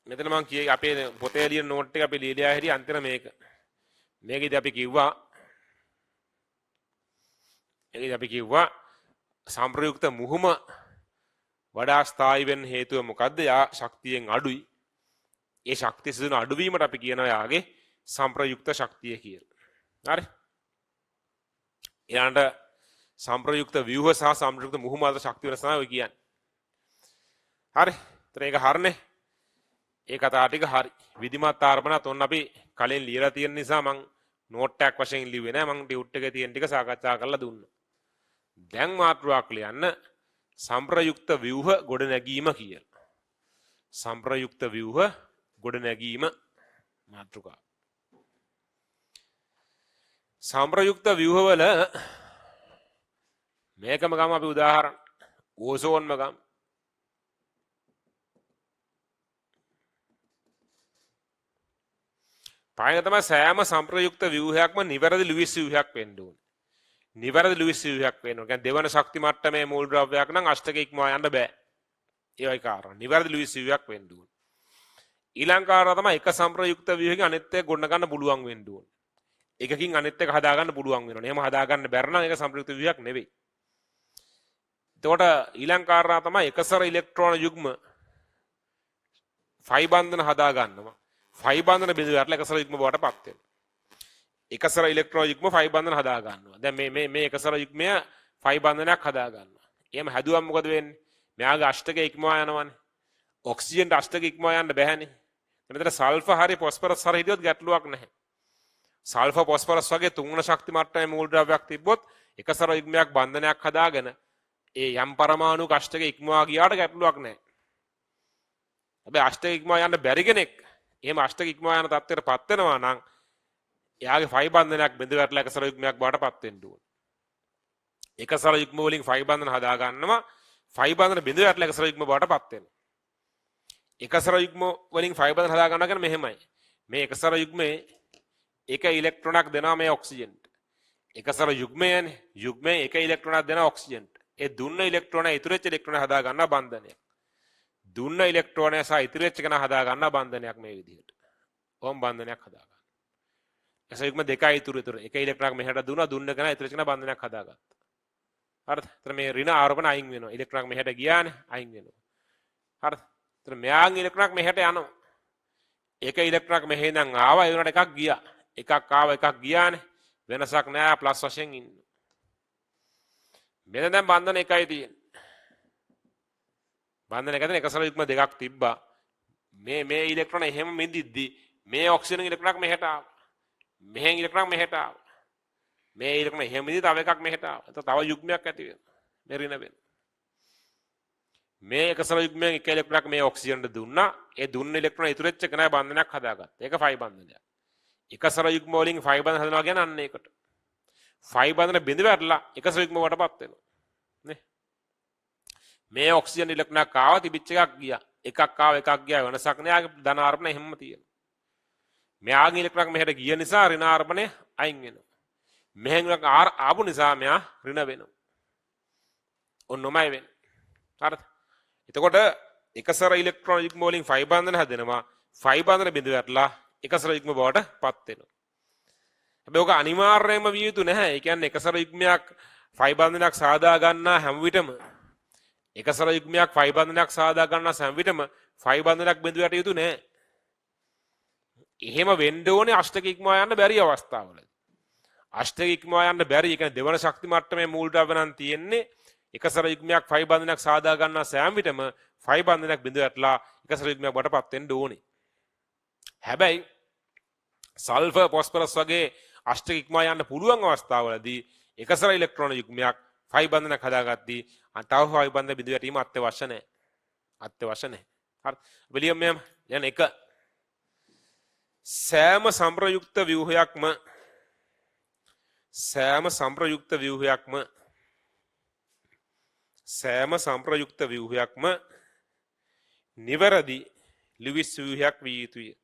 මෙතන මම කියේ අපේ පොතේ ලියන නෝට් එක අපි ලියලා හැරි අන්තිම මේකෙදි අපි කිව්වා සම්ප්‍රයුක්ත මුහුම වඩා ස්ථායී වෙන්න හේතුව මොකද්ද? යා ශක්තියෙන් අඩුයි. ඒ ශක්තිය සිදුවන අඩුවීමට අපි කියනවා යාගේ සම්ප්‍රයුක්ත ශක්තිය කියලා. හරි. ඊළඟට සම්ප්‍රයුක්ත ව්‍යුහ සහ සම්ප්‍රයුක්ත මුහුම අතර ශක්තිය වෙනස තමයි ඔය කියන්නේ. හරි. ඒතර ඒක හරිනේ. ඒ කතාව ටික හරි. විධිමත් ආරම්භනත් ඔන්න අපි කලින් ලියලා තියෙන නිසා මම නෝට් එකක් වශයෙන් ලිව්වේ නෑ. මම ටියුට් එකේ තියෙන ටික සාකච්ඡා කරලා දුන්නා. දැන් මාතෘකාවක් ලියන්න සම්ප්‍රයුක්ත ව්‍යුහ ගොඩනැගීම කියලා. සම්ප්‍රයුක්ත ව්‍යුහ ගොඩනැගීම මාතෘකාව. සම්ප්‍රයුක්ත ව්‍යුහ වල මේකම ගම අපි උදාහරණ ඕසෝන්ම ගම. පායන තමයි සෑම සම්ප්‍රයුක්ත ව්‍යුහයක්ම නිවැරදි ලුයිස් ව්‍යුහයක් වෙන්න ඕනේ. නිවැරදි ලුයිස් ව්‍යුහයක් වෙන්න ඕනේ. කියන්නේ දෙවන ශක්ති මට්ටමේ මූල ද්‍රව්‍යයක් නම් අෂ්ටක ඉක්මවා යන්න බෑ. ඒවයි කාරණා. නිවැරදි ලුයිස් ව්‍යුහයක් වෙන්න ඕනේ. ඊළඟ කාරණා තමයි එක සම්ප්‍රයුක්ත ව්‍යුහයකින් අනිත් එක ගොඩ ගන්න පුළුවන් වෙන්න ඕනේ. එකකින් අනිත් එක හදා ගන්න පුළුවන් වෙනවා. එහෙම හදා ගන්න බැර නම් ඒක සම්ප්‍රයුක්ත ව්‍යුහයක් නෙවෙයි. එතකොට ඊළඟ කාරණා තමයි එකසර ඉලෙක්ට්‍රෝන යුග්ම ෆයි බන්ධන හදා ගන්නවා. ෆයි බන්ධන බිඳුව යටලා එකසර යුග්ම බවට පත් වෙනවා. එකසර ඉලෙක්ට්‍රෝන යුග්ම ෆයි බන්ධන හදා ගන්නවා. දැන් මේ එකසර යුග්මය ෆයි බන්ධනයක් හදා ගන්නවා. එහෙම හැදුවම මොකද වෙන්නේ? මෙයාගේ අෂ්ටක ඉක්මවා යනවනේ. ඔක්සිජන් අෂ්ටක ඉක්මවා යන්න බෑනේ. මෙතන සල්ෆර් හරි ෆොස්ෆරස් හරි හිටියොත් ගැටලුවක් නැහැ. සල්ෆර් ෆොස්ෆරස් වගේ තුන්වන ශක්ති මට්ටමේ මූල ද්‍රව්‍යයක් තිබ්බොත් එකසර යුග්මයක් බන්ධනයක් හදාගෙන ඒ යම් පරමාණුක අෂ්ටක ඉක්මවා ගියාට ගැටලුවක් නැහැ. හැබැයි අෂ්ටක ඉක්මවා යන්න බැරි කෙනෙක් එහෙම අෂ්ටක ඉක්මවා යන තත්ත්වයටපත් වෙනවා නම් එයාගේ ෆයි බන්ධනයක් බිඳ වැටලා එකසර යුග්මයක් බාටපත් වෙන්න ඕන. එකසර යුග්ම වලින් ෆයි බන්ධන හදා ගන්නවා. ෆයි බන්ධන බිඳ වැටලා එකසර යුග්ම බාටපත් වෙනවා. එකසර යුග්ම වලින් ෆයි බන්ධන හදා ගන්නවා කියන්නේ මෙහෙමයි. මේ එකසර යුග්මේ එක ඉලෙක්ට්‍රෝනයක් දෙනවා මේ ඔක්සිජන්ට. එකසර යුග්මයනේ. යුග්මේ එක ඉලෙක්ට්‍රෝනයක් දෙනවා ඔක්සිජන්ට. ඒ දුන්න ඉලෙක්ට්‍රෝනය ඉතුරු වෙච්ච ඉලෙක්ට්‍රෝනය හදා ගන්නා බන්ධනයක්. දුන්න ඉලෙක්ට්‍රෝනය සහ ඉතුරු වෙච්ච කෙනා හදා ගන්නා බන්ධනයක් මේ විදිහට. ඕම් බන්ධනයක් හදා ගන්න. එස යුග්ම දෙකයි ඉතුරු. එක ඉලෙක්ට්‍රෝනයක් මෙහෙට දුන්නා. දුන්න කෙනා ඉතුරු වෙච්ච කෙනා බන්ධනයක් හදාගත්තා. හරිද? එතන මේ ඍණ ආරෝපණ අයින් වෙනවා. ඉලෙක්ට්‍රෝනයක් මෙහෙට ගියානේ අයින් වෙනවා. හරිද? එතන මෙයාගේ ඉලෙක්ට්‍රෝනයක් මෙහෙට යනවා. එක ඉලෙක්ට්‍රෝනයක් මෙහෙ ඉඳන් ආවා. ඒ වුණාට එකක් ගියා. එකක් ආවා එකක් ගියානේ. වෙනසක් නෑ ප්ලස් වශයෙන් ඉන්නවා. මෙතන දැන් බන්ධන එකයි තියෙන්නේ. බන්ධන එකෙන් එකසර යුග්ම දෙකක් තිබ්බා. මේ ඉලෙක්ට්‍රෝන එහෙම මිදිද්දි මේ ඔක්සිජන් ඉලෙක්ට්‍රෝනක් මෙහෙට ආවා. මෙහෙන් ඉලෙක්ට්‍රෝනක් මෙහෙට ආවා. මේ ඉලෙක්ට්‍රෝන එහෙම මිදි තව එකක් මෙහෙට ආවා. එතකොට තව යුග්මයක් ඇති වෙනවා. මේ ඍණ වෙනවා. මේ එකසර යුග්මයෙන් එක ඉලෙක්ට්‍රෝනක් මේ ඔක්සිජන්ට දුන්නා. ඒ දුන්න ඉලෙක්ට්‍රෝන ඉතුරු වෙච්ච එක නෑ බන්ධනයක් හදාගත්තා. ඒක ෆයි බන්ධනයක්. එකසර යුග්ම වලින් ෆයි බන්ධන හදනවා කියන්නේ අන්න ඒකට. ෆයි බන්ධන බිඳ වැටලා එකසර යුග්ම වටපත් වෙනවා. නේ? මේ ඔක්සිජන් ඉලෙක්ට්‍රෝනයක් ආවා තිබිච්ච එකක් ගියා. එකක් ආවා එකක් ගියා වෙනසක් නෑ. ආගේ ධන ආරම්භන එහෙමම තියෙනවා. මෙයාගේ ඉලෙක්ට්‍රෝනයක් මෙහෙට ගිය නිසා ඍණ ආරම්භනය අයින් වෙනවා. මෙහෙන් ආපු නිසා මෙයා ඍණ වෙනවා. ඔන්නෝමයි වෙන්නේ. හරිද? එතකොට එකසර ඉලෙක්ට්‍රෝන යුග්ම වලින් ෆයි බන්ධන හදනවා. ෆයි බන්ධන බිඳ වැටලා එකසර යුග්ම බවට පත් වෙනවා. හැබැයි ඔක අනිවාර්යයෙන්ම විය යුතු නැහැ. ඒ කියන්නේ එකසර යුග්මයක් ෆයි බන්ධනයක් සාදා ගන්නා හැම විටම එකසර යුග්මයක් ෆයි බන්ධනයක් සාදා ගන්නා හැම විටම ෆයි බන්ධනයක් බිඳ වැට යුතු නැහැ. එහෙම වෙන්න ඕනේ අෂ්ටක ඉක්මවා යන්න බැරි අවස්ථාවලදී. අෂ්ටක ඉක්මවා යන්න බැරි. ඒ කියන්නේ දෙවන ශක්ති මට්ටමේ මූල ද්‍රව්‍ය නම් තියෙන්නේ එකසර යුග්මයක් ෆයි බන්ධනයක් සාදා ගන්නා හැම විටම ෆයි බන්ධනයක් බිඳ වැටලා එකසර යුග්මයක් බවටපත් වෙන්න ඕනේ. හැබැයි සල්ෆර් ෆොස්ෆරස් වගේ අෂ්ටක ඉක්මවා යන්න පුළුවන් අවස්ථාවලදී එකසර ඉලෙක්ට්‍රෝන යුග්මයක් ෆයි බන්ධනයක් හදාගත්දී තව ෆයි බන්ධන බිඳ වැටීම අත්‍යවශ්‍ය නැහැ. අත්‍යවශ්‍ය නැහැ. හරි. විලියම් මෙම් යන එක සෑම සම්ප්‍රයුක්ත ව්‍යුහයක්ම නිවැරදි ලිවිස් ව්‍යුහයක් විය යුතුය.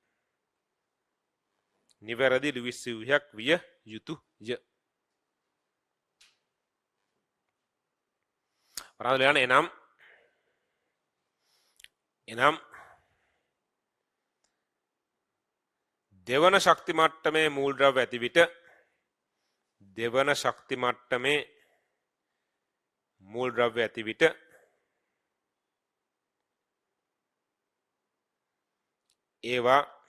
නිවැරදි ලිවිස් ව්‍යුහයක් විය යුතුය. වරාදල යන එනම් දෙවන ශක්ති මට්ටමේ මූලද්‍රව්‍ය ඇති විට ඒවා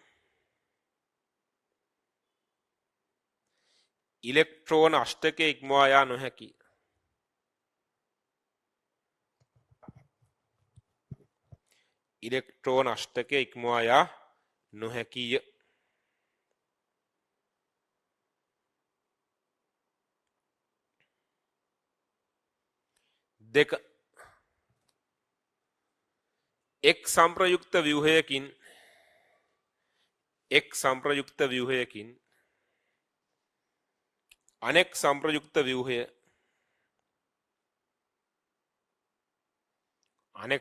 ඉලෙක්ට්‍රෝන අෂ්ටකය ඉක්මවා යා නොහැකි. ඉලෙක්ට්‍රෝන අෂ්ටකය ඉක්මවා යා නොහැකිය. දෙක එක් සම්ප්‍රයුක්ත ව්‍යුහයකින් අනෙක්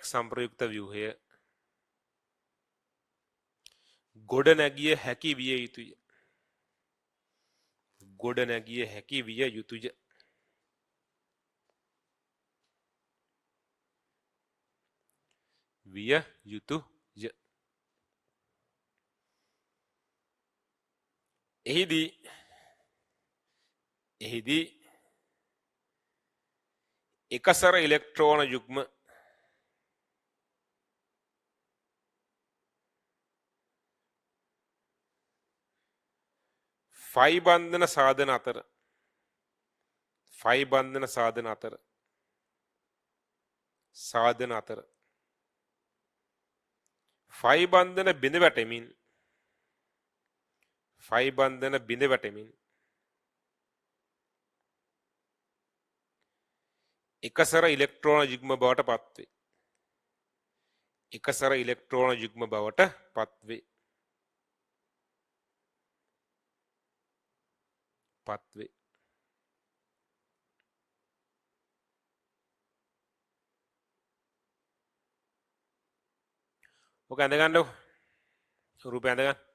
සම්ප්‍රයුක්ත ව්‍යුහය ගොඩ නැගිය හැකි විය යුතුය. එහිදී එකසර ඉලෙක්ට්‍රෝන යුග්ම ෆයි බන්ධන සාධන අතර ෆයි බන්ධන බිඳ වැටෙමින් එකසර ඉලෙක්ට්‍රෝන යුග්ම බවට පත්වේ. ඔක ඇඳගන්නකො. රූපය ඇඳගන්න.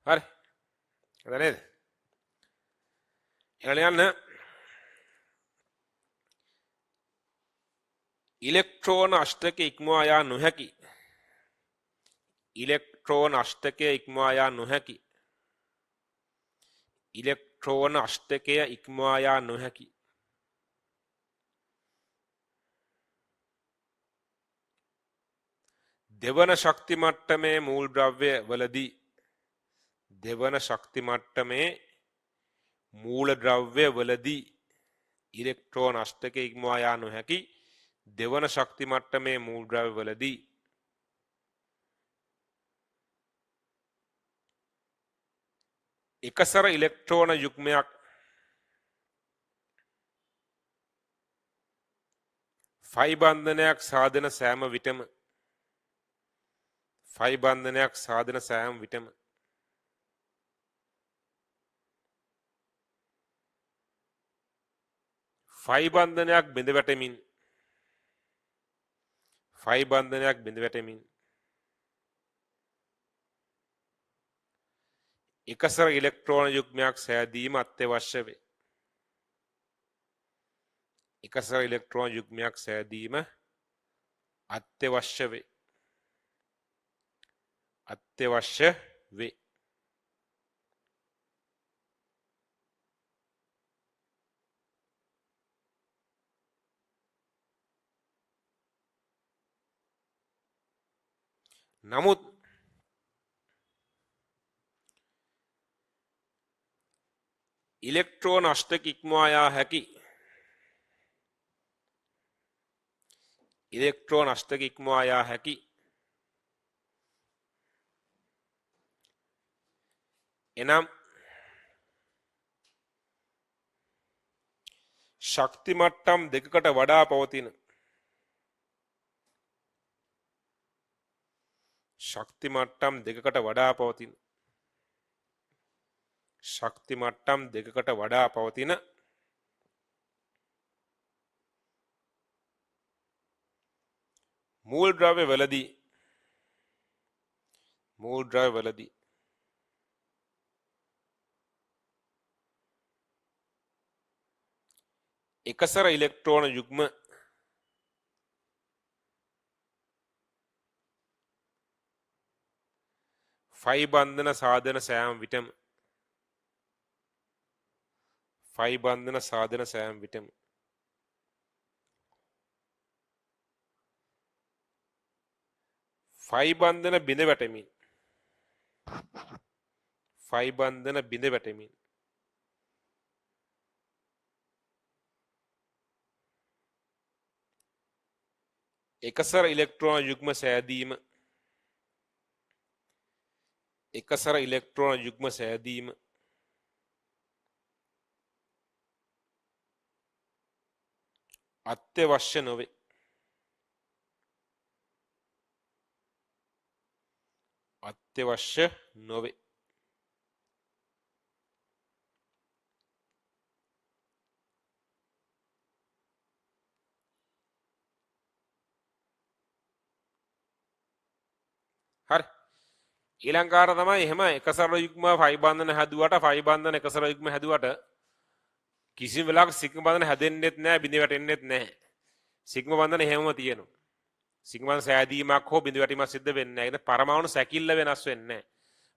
හරි. හරි නේද? ඊළඟ යන්න ඉලෙක්ට්‍රෝන අෂ්ටකය ඉක්මවා යා නොහැකි. ඉලෙක්ට්‍රෝන අෂ්ටකය ඉක්මවා යා නොහැකි. දෙවන ශක්ති මට්ටමේ මූලද්‍රව්‍ය වලදී ඉලෙක්ට්‍රෝන අෂ්ටකය ඉක්මවා යා නොහැකි. දෙවන ශක්ති මට්ටමේ මූලද්‍රව්‍ය වලදී එකසර ඉලෙක්ට්‍රෝන යුග්මයක් ෆයි බන්ධනයක් සාධන සෑම විටම ෆයි බන්ධනයක් බිඳ වැටෙමින් එකසර ඉලෙක්ට්‍රෝන යුග්මයක් සෑදීම අත්‍යවශ්‍ය වේ. අත්‍යවශ්‍ය වේ. නමුත් ඉලෙක්ට්‍රෝන අෂ්ටක ඉක්මවා යා හැකි ඉලෙක්ට්‍රෝන අෂ්ටක ඉක්මවා යා හැකි එනම් ශක්ති මට්ටම් දෙකකට වඩා පවතින ශක්ති මට්ටම් දෙකකට වඩා පවතින ශක්ති මට්ටම් දෙකකට වඩා පවතින මූල් ද්‍රව්‍ය වලදී එකසර ඉලෙක්ට්‍රෝන යුග්ම ෆයි බන්ධන සාධන සෑම විටම ෆයි බන්ධන සාධන සෑම විටම ෆයි බන්ධන බිඳ වැටෙමින් ෆයි බන්ධන බිඳ වැටෙමින් එකසර ඉලෙක්ට්‍රෝන යුග්ම සෑදීම එකසර ඉලෙක්ට්‍රෝන යුග්ම සෑදීම අත්‍යවශ්‍ය නොවේ අත්‍යවශ්‍ය නොවේ හරි ඊළඟ කාරණා තමයි එහෙම එකසර යුග්ම ෆයි බන්ධන හැදුවට ෆයි බන්ධන එකසර යුග්ම හැදුවට කිසිම වෙලාවක සිග්ම බන්ධන හැදෙන්නෙත් නැහැ බිඳ වැටෙන්නෙත් නැහැ සිග්ම බන්ධන එහෙමම තියෙනවා සිග්ම බන්ධන සෑදීමක් හෝ බිඳ වැටීමක් සිද්ධ වෙන්නේ නැහැ ඒ පරමාණු සැකිල්ල වෙනස් වෙන්නේ නැහැ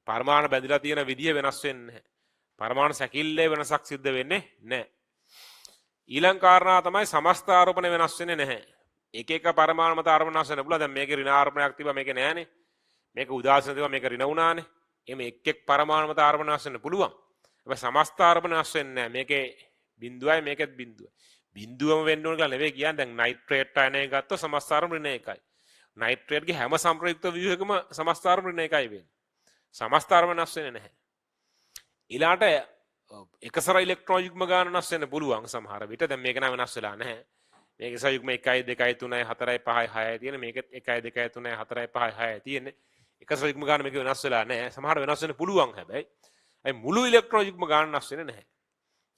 පරමාණු බැඳලා තියෙන විදිය වෙනස් වෙන්නේ නැහැ පරමාණු සැකිල්ලේ වෙනසක් සිද්ධ වෙන්නේ නැහැ ඊළඟ කාරණා තමයි සමස්ත ආරෝපණ වෙනස් වෙන්නේ නැහැ එක එක පරමාණු මත ආරෝපණ වෙනස් වෙන්න පුළුවන් දැන් මේකේ ඍණ ආරෝපණයක් තිබ්බා මේකේ නැහැනේ මේක උදාසන තිබ්බා මේක ඍණ වුණානේ එමෙ එක් එක් පරමාණු මත ආරෝපණ වෙනස් වෙන්න පුළුවන් හැබැයි සමස්ත ආරෝපණ වෙනස් වෙන්නේ නැහැ මේකේ බිඳුවයි මේකෙත් බිඳුවයි බිඳුවම වෙන්න ඕන කියලා නෙවෙයි කියන්නේ දැන් නයිට්‍රේට් අයනය ගත්තොත් සමස්ත ආරෝපණ ඍණ එකයි නයිට්‍රේට්ගේ හැම සම්ප්‍රයුක්ත ව්‍යුහයකම සමස්ත ආරෝපණ ඍණ එකයි වෙන්නේ සමස්ත ආරෝපණ වෙනස් වෙන්නේ නැහැ ඊළාට එකසර ඉලෙක්ට්‍රෝන යුග්ම ගාන වෙනස් වෙන්න පුළුවන් සමහර විට දැන් මේක නම් වෙනස් වෙලා නැහැ මේක එකසර යුග්ම 1 2 3 4 5 6 තියෙන මේකෙත් 1 2 3 4 5 6 තියෙන්නේ එකසර යුග්ම ගාන මේක වෙනස් වෙලා නැහැ සමහර වෙනස් වෙන්න පුළුවන් හැබැයි අයි මුළු ඉලෙක්ට්‍රෝන යුග්ම ගාන වෙනස් වෙන්නේ නැහැ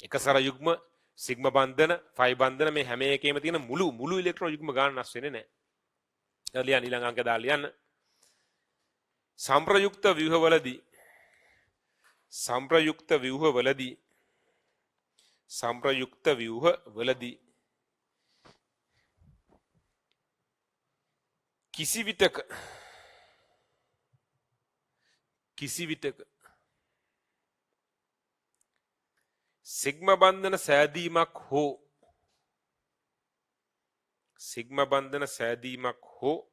එකසර යුග්ම සිග්ම බන්ධන ෆයි බන්ධන මේ හැම එකේම තියෙන මුළු ඉලෙක්ට්‍රෝන යුග්ම ගාන වෙනස් වෙන්නේ නැහැ ලියන්න ඊළඟ අංක දාලා ලියන්න සංප්‍රයුක්ත ව්‍යුහවලදී කිසි විටක සිග්ම බන්ධන සෑදීමක් හෝ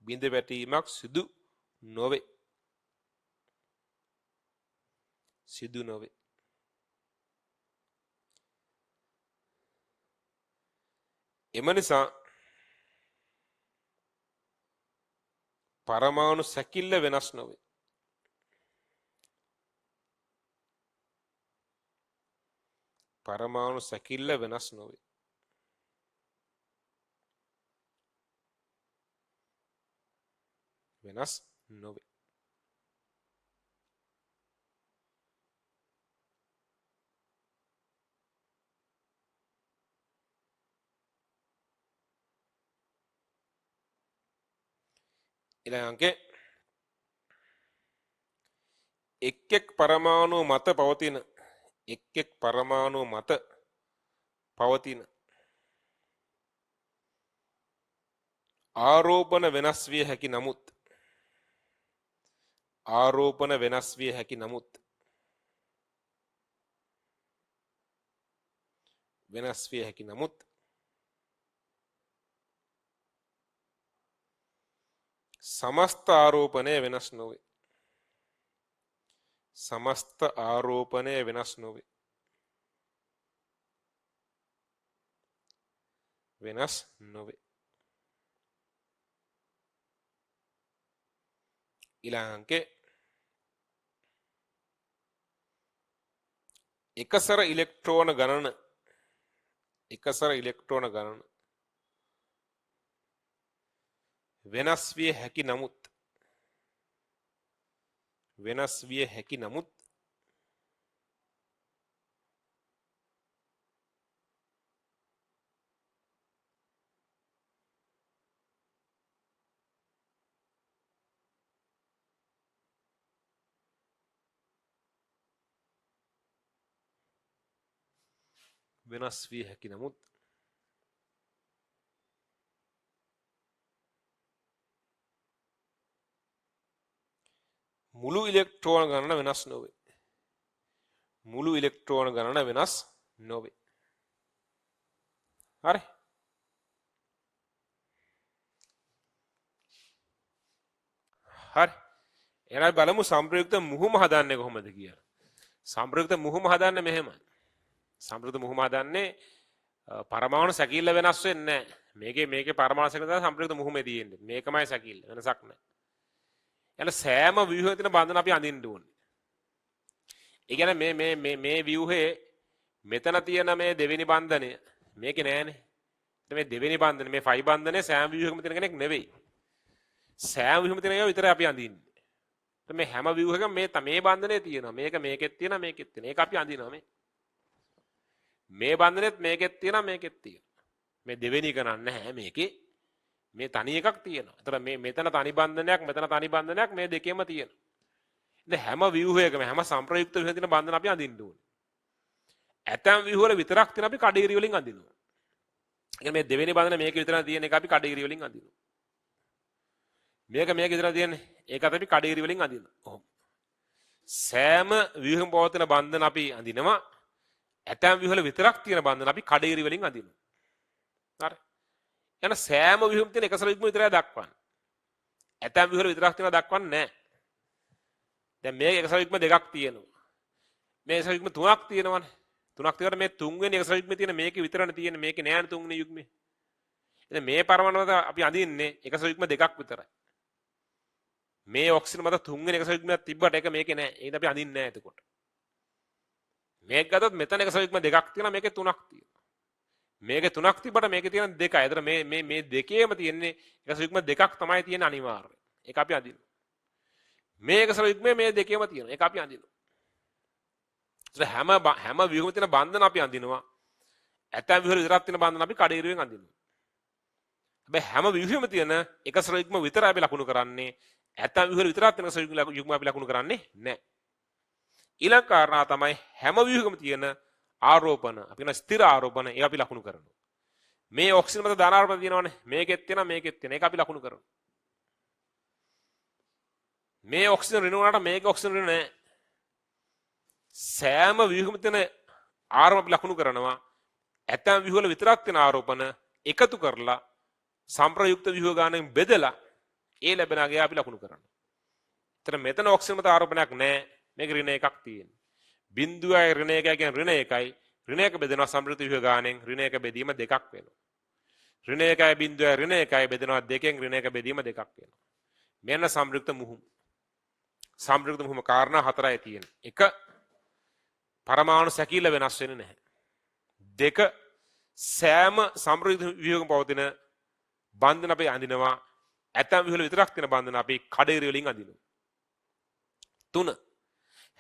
බිඳ වැටීමක් සිදු නොවේ එම නිසා පරමාණු සැකිල්ල වෙනස් නොවේ ඊළඟ අංකේ එක් එක් පරමාණු මත පවතින ආරෝපණ වෙනස් විය හැකි නමුත් समस्त आरोपණය වෙනස් නොවේ. समस्त आरोपණය වෙනස් නොවේ. වෙනස් නොවේ. ඊළඟේ එකසර ඉලෙක්ට්‍රෝන ගණන වෙනස් විය හැකි නමුත් මුළු ඉලෙක්ට්‍රෝන ගණන වෙනස් නොවේ. මුළු ඉලෙක්ට්‍රෝන ගණන වෙනස් නොවේ. හරි. හරි. එහෙනම් බලමු සම්ප්‍රයුක්ත මුහුම හදන්නේ කොහොමද කියලා. සම්ප්‍රයුක්ත මුහුම හදන්නේ මෙහෙමයි. සම්ප්‍රයුක්ත මුහුම හදන්නේ පරමාණු සැකිල්ල වෙනස් වෙන්නේ නැහැ. මේකේ පරමාණු සැකිල්ල තමයි සම්ප්‍රයුක්ත මුහුමේ තියෙන්නේ. මේකමයි සැකිල්ල. වෙනසක් නැහැ. එන සෑම ව්‍යුහයක තියෙන බන්ධන අපි අඳින්න ඕනේ. ඒ කියන්නේ මේ ව්‍යුහේ මෙතන තියෙන මේ දෙවෙනි බන්ධනය මේකේ නෑනේ. මේ දෙවෙනි බන්ධනේ මේ 5 බන්ධනේ සෑම ව්‍යුහයකම තියෙන කෙනෙක් නෙවෙයි. සෑම ව්‍යුහයකම තියෙන ඒවා විතරයි අපි අඳින්නේ. මේ හැම ව්‍යුහයකම මේ බන්ධනේ තියෙනවා. මේකෙත් තියෙනවා මේකෙත් තියෙනවා. ඒක අපි අඳිනවා මේ. මේ බන්ධනෙත් මේකෙත් තියෙනවා මේකෙත් තියෙනවා. මේ දෙවෙනි එක නැහැ මේකේ. මේ තනි එකක් තියෙනවා. ඒතර මෙතන තනි බන්ධනයක් මෙතන තනි බන්ධනයක් මේ දෙකේම තියෙනවා. ඉතින් හැම ව්‍යුහයකම හැම සංප්‍රයුක්ත ව්‍යුහයක තියෙන බන්ධන අපි අඳින්න ඕනේ. ඇතම් ව්‍යුහ වල විතරක් තියෙන අපි කඩිගිරි වලින් අඳිනවා. ඒ කියන්නේ මේ දෙවෙනි බන්ධන මේක විතර තියෙන එක අපි කඩිගිරි වලින් අඳිනවා. මේක විතර තියෙන්නේ ඒකත් අපි කඩිගිරි වලින් අඳිනවා. ඔහොම. සෑම ව්‍යුහයකම පවතින බන්ධන අපි අඳිනවා. ඇතම් ව්‍යුහ වල විතරක් තියෙන බන්ධන අපි කඩිගිරි වලින් අඳිනවා. හරි. යන සෑම ව්‍යුහයකම තියෙන එකසර යුග්ම විතරයි දක්වන්නේ. ඇතම් ව්‍යුහ වල විතරක් තියෙනවා දක්වන්නේ නැහැ. දැන් මේක එකසර යුග්ම දෙකක් තියෙනවා. මේ එකසර යුග්ම තුනක් තියෙනවනේ. තුනක් තියෙනකොට මේ තුන්වෙනි එකසර යුග්මේ තියෙන මේකේ විතරනේ තියෙන්නේ. මේකේ නෑනේ තුන්වෙනි යුග්මේ. ඉතින් මේ පරමාණු මත අපි අඳින්නේ එකසර යුග්ම දෙකක් විතරයි. මේ ඔක්සිජන් මත තුන්වෙනි එකසර යුග්මයක් තිබ්බට ඒක මේකේ නෑ. ඒක අපි අඳින්නේ නෑ එතකොට. මේක ගත්තොත් මෙතන එකසර යුග්ම දෙකක් තියෙනවා මේකේ තුනක් තියෙනවා. මේකේ තුනක් තිබ්බට මේකේ තියෙන දෙකයි. ඒතර මේ දෙකේම තියෙන්නේ එකසර යුග්ම දෙකක් තමයි තියෙන්නේ අනිවාර්යයෙන්. ඒක අපි අඳිනවා. මේ එකසර යුග්මේ මේ දෙකේම තියෙනවා. ඒක අපි අඳිනවා. ඒතර හැම ව්‍යුහයකම තියෙන බන්ධන අපි අඳිනවා. ඇතැම් ව්‍යුහ වල විතරක් තියෙන බන්ධන අපි කඩේරුවෙන් අඳිනවා. හැබැයි හැම ව්‍යුහයකම තියෙන එකසර යුග්ම විතරයි අපි ලකුණු කරන්නේ. ඇතැම් ව්‍යුහ වල විතරක් තියෙන එකසර යුග්ම අපි ලකුණු කරන්නේ නැහැ. ඊළඟ කාරණා තමයි හැම ව්‍යුහයකම තියෙන ආරෝපණ අපි කියන ස්ථිර ආරෝපණ ඒ අපි ලකුණු කරනවා. මේ ඔක්සිජන් මත ධන ආරෝපණ තියෙනවනේ. මේකෙත් තියෙනවා මේකෙත් තියෙනවා. ඒක අපි ලකුණු කරනවා. මේ ඔක්සිජන් ඍණ වුණාට මේක ඔක්සිජන් ඍණ නැහැ. සෑම ව්‍යුහයකම තියෙන ආරෝපණ අපි ලකුණු කරනවා. ඇතැම් ව්‍යුහ වල විතරක් තියෙන ආරෝපණ එකතු කරලා සම්ප්‍රයුක්ත ව්‍යුහ ගානෙන් බෙදලා ඒ ලැබෙන අගය අපි ලකුණු කරනවා. ඒතර මෙතන ඔක්සිජන් මත ආරෝපණයක් නැහැ. මේක ඍණ එකක් තියෙනවා. බිඳුවයි ඍණ එකයි කියන ඍණ එකයි ඍණ එක බෙදෙනවා සම්ප්‍රයුක්ත ව්‍යුහ ගානෙන් ඍණ එක බෙදීම දෙකක් වෙනවා. ඍණ එකයි බිඳුවයි ඍණ එකයි බෙදෙනවා දෙකෙන් ඍණ එක බෙදීම දෙකක් වෙනවා. මෙන්න සම්ප්‍රයුක්ත මුහුම්. සම්ප්‍රයුක්ත මුහුම කාරණා හතරයි තියෙන්නේ. එක පරමාණු සැකිල්ල වෙනස් වෙන්නේ නැහැ. දෙක සෑම සම්ප්‍රයුක්ත ව්‍යුහයකම පවතින බන්ධන අපි අඳිනවා. ඇතම් ව්‍යුහ වල විතරක් තියෙන බන්ධන අපි කඩේරි වලින් අඳිනවා. තුන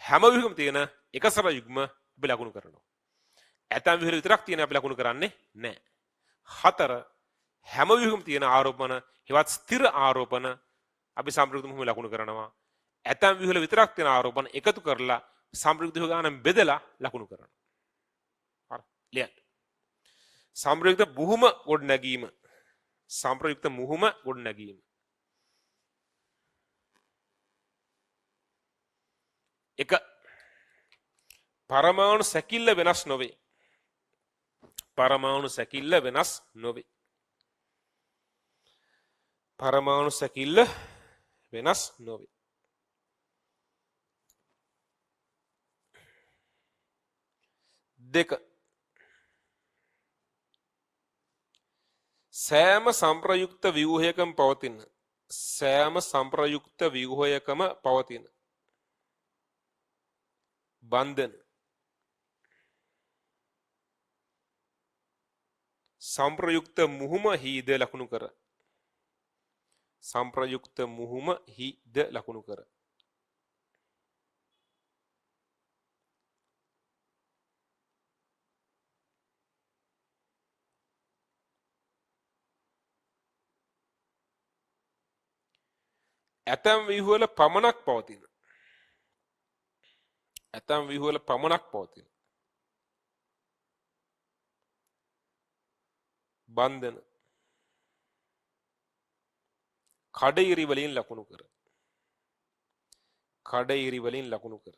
හැම ව්‍යුහයකම තියෙන එකසර යුග්ම අපි ලකුණු කරනවා. ඇතම් ව්‍යුහ වල විතරක් තියෙන අපි ලකුණු කරන්නේ නැහැ. හතර හැම ව්‍යුහයකම තියෙන ආරෝපණ හෙවත් ස්ථිර ආරෝපණ අපි සම්ප්‍රයුක්ත මුහුමේ ලකුණු කරනවා. ඇතම් ව්‍යුහ වල විතරක් තියෙන ආරෝපණ එකතු කරලා සම්ප්‍රයුක්ත ව්‍යුහ ගානෙන් බෙදලා ලකුණු කරනවා. හරි. ලියන්න. සම්ප්‍රයුක්ත මුහුම ගොඩනැගීම. සම්ප්‍රයුක්ත මුහුම ගොඩනැගීම. එක පරමාණු සැකිල්ල වෙනස් නොවේ. පරමාණු සැකිල්ල වෙනස් නොවේ. පරමාණු සැකිල්ල වෙනස් නොවේ. දෙක සෑම සම්ප්‍රයුක්ත ව්‍යුහයකම පවතින සෑම සම්ප්‍රයුක්ත ව්‍යුහයකම පවතින බන්ධන සම්ප්‍රයුක්ත මුහුම හිද ලකුණු කර සම්ප්‍රයුක්ත මුහුම හිද ලකුණු කර ඇතැම් ව්‍යුහවල පමණක් පවතින ඇතැම් ව්‍යුහවල පමණක් පවතින බන්ධන කඩඉරි වලින් ලකුණු කර කඩඉරි වලින් ලකුණු කර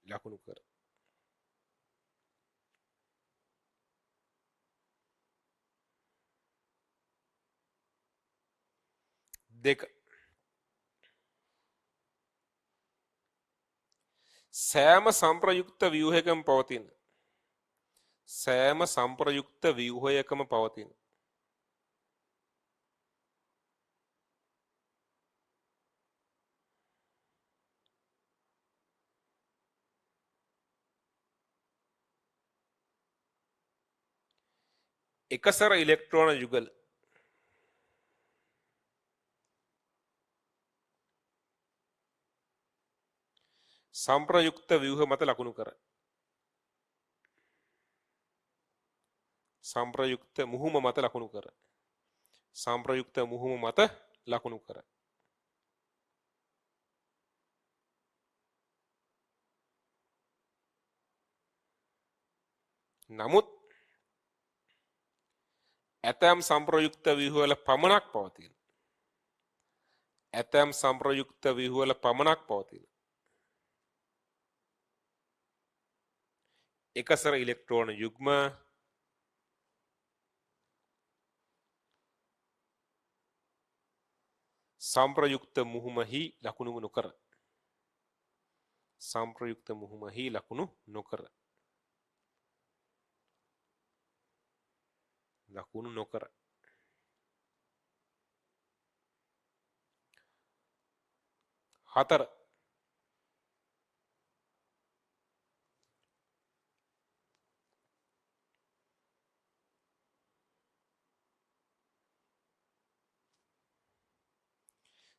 ලකුණු කර දෙක සෑම සම්ප්‍රයුක්ත ව්‍යුහයකම පවතින සෑම සම්ප්‍රයුක්ත ව්‍යුහයකම පවතින එකසර ඉලෙක්ට්‍රෝන යුගල සම්ප්‍රයුක්ත ව්‍යුහ මත ලකුණු කර සම්ප්‍රයුක්ත මුහුම මත ලකුණු කර සම්ප්‍රයුක්ත මුහුම මත ලකුණු කර නමුත් ඇතැම් සම්ප්‍රයුක්ත ව්‍යුහවල පමණක් පවතින ඇතැම් සම්ප්‍රයුක්ත ව්‍යුහවල පමණක් පවතින එකසර ඉලෙක්ට්‍රෝන යුග්ම සම්ප්‍රයුක්ත මුහුමහි ලකුණු නොකර සම්ප්‍රයුක්ත මුහුමහි ලකුණු නොකර ලකුණු නොකර හතර